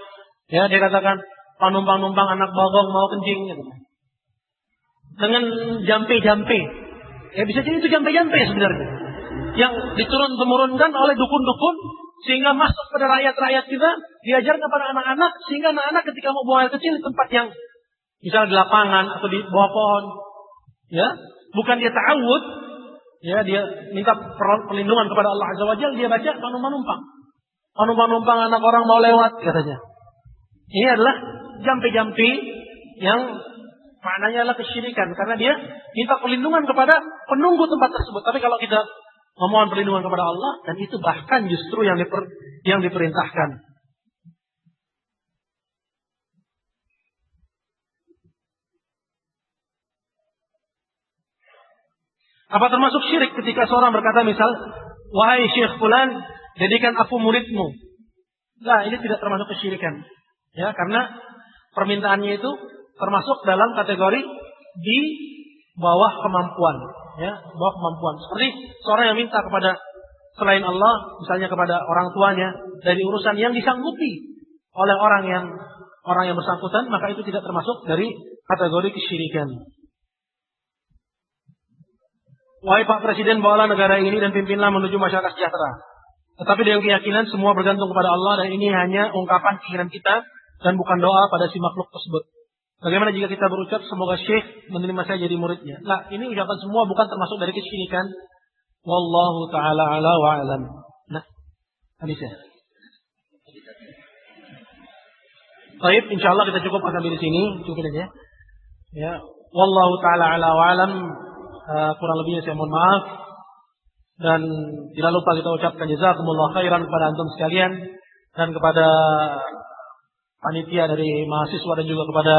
S1: dia katakan, numpang-numpang anak bagong mau kencing, gitu. Dengan jampe-jampe. Bisa jadi itu jampe-jampe sebenarnya. Yang diturun-temurunkan oleh dukun-dukun, sehingga masuk pada rakyat-rakyat kita, diajarkan kepada anak-anak, sehingga anak-anak ketika mau buang air kecil di tempat Misal di lapangan atau di bawah pohon. Ya, bukan dia ta'awud, ya dia minta perlindungan kepada Allah Azza wa Jalla, dia baca manumpang-numpang. Manumpang-numpang anak orang mau lewat katanya. Ini adalah jampi-jampi yang maknanya adalah kesyirikan karena dia minta perlindungan kepada penunggu tempat tersebut. Tapi kalau kita memohon perlindungan kepada Allah, dan itu bahkan justru yang diperintahkan. Apa termasuk syirik ketika seorang berkata misal, wahai Syekh Fulan, jadikan aku muridmu. Nah, ini tidak termasuk kesyirikan. Ya, karena permintaannya itu termasuk dalam kategori di bawah kemampuan. Ya, bawah kemampuan. Seperti seorang yang minta kepada selain Allah, misalnya kepada orang tuanya, dari urusan yang disanggupi oleh orang yang bersangkutan, maka itu tidak termasuk dari kategori kesyirikan. Wahai Pak Presiden, bawalah negara ini dan pimpinlah menuju masyarakat sejahtera. Tetapi dengan keyakinan semua bergantung kepada Allah dan ini hanya ungkapan keinginan kita dan bukan doa pada si makhluk tersebut. Bagaimana jika kita berucap semoga Syekh menerima saya jadi muridnya? Nah, ini ucapan semua bukan termasuk dari kesyirikan. Wallahu taala ala wa alam. Nah, hadisnya. Baik, insyaallah kita cukupkan sampai di sini, cukup aja. Ya, wallahu taala ala wa alam. Kurang lebihnya saya mohon maaf. Dan tidak lupa kita ucapkan jazakumullah khairan kepada antum sekalian dan kepada panitia dari mahasiswa dan juga kepada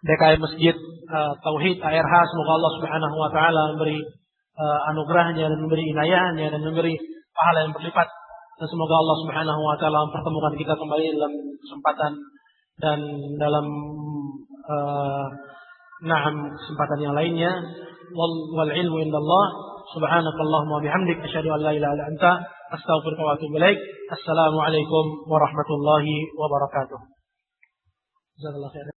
S1: DKM Masjid Tauhid ARH. Semoga Allah Subhanahu wa taala memberi anugerahnya dan memberi inayahnya dan memberi pahala yang berlipat. Dan semoga Allah Subhanahu wa taala mempertemukan kita kembali dalam kesempatan dan dalam kesempatan yang lainnya. Wal ilmu indallah. Subhanakallahumma wa bihamdik asyhadu an la ilaha illa anta astaghfiruka wa atubu ilaik. Assalamualaikum warahmatullahi wabarakatuh. Jazakallahu khairan.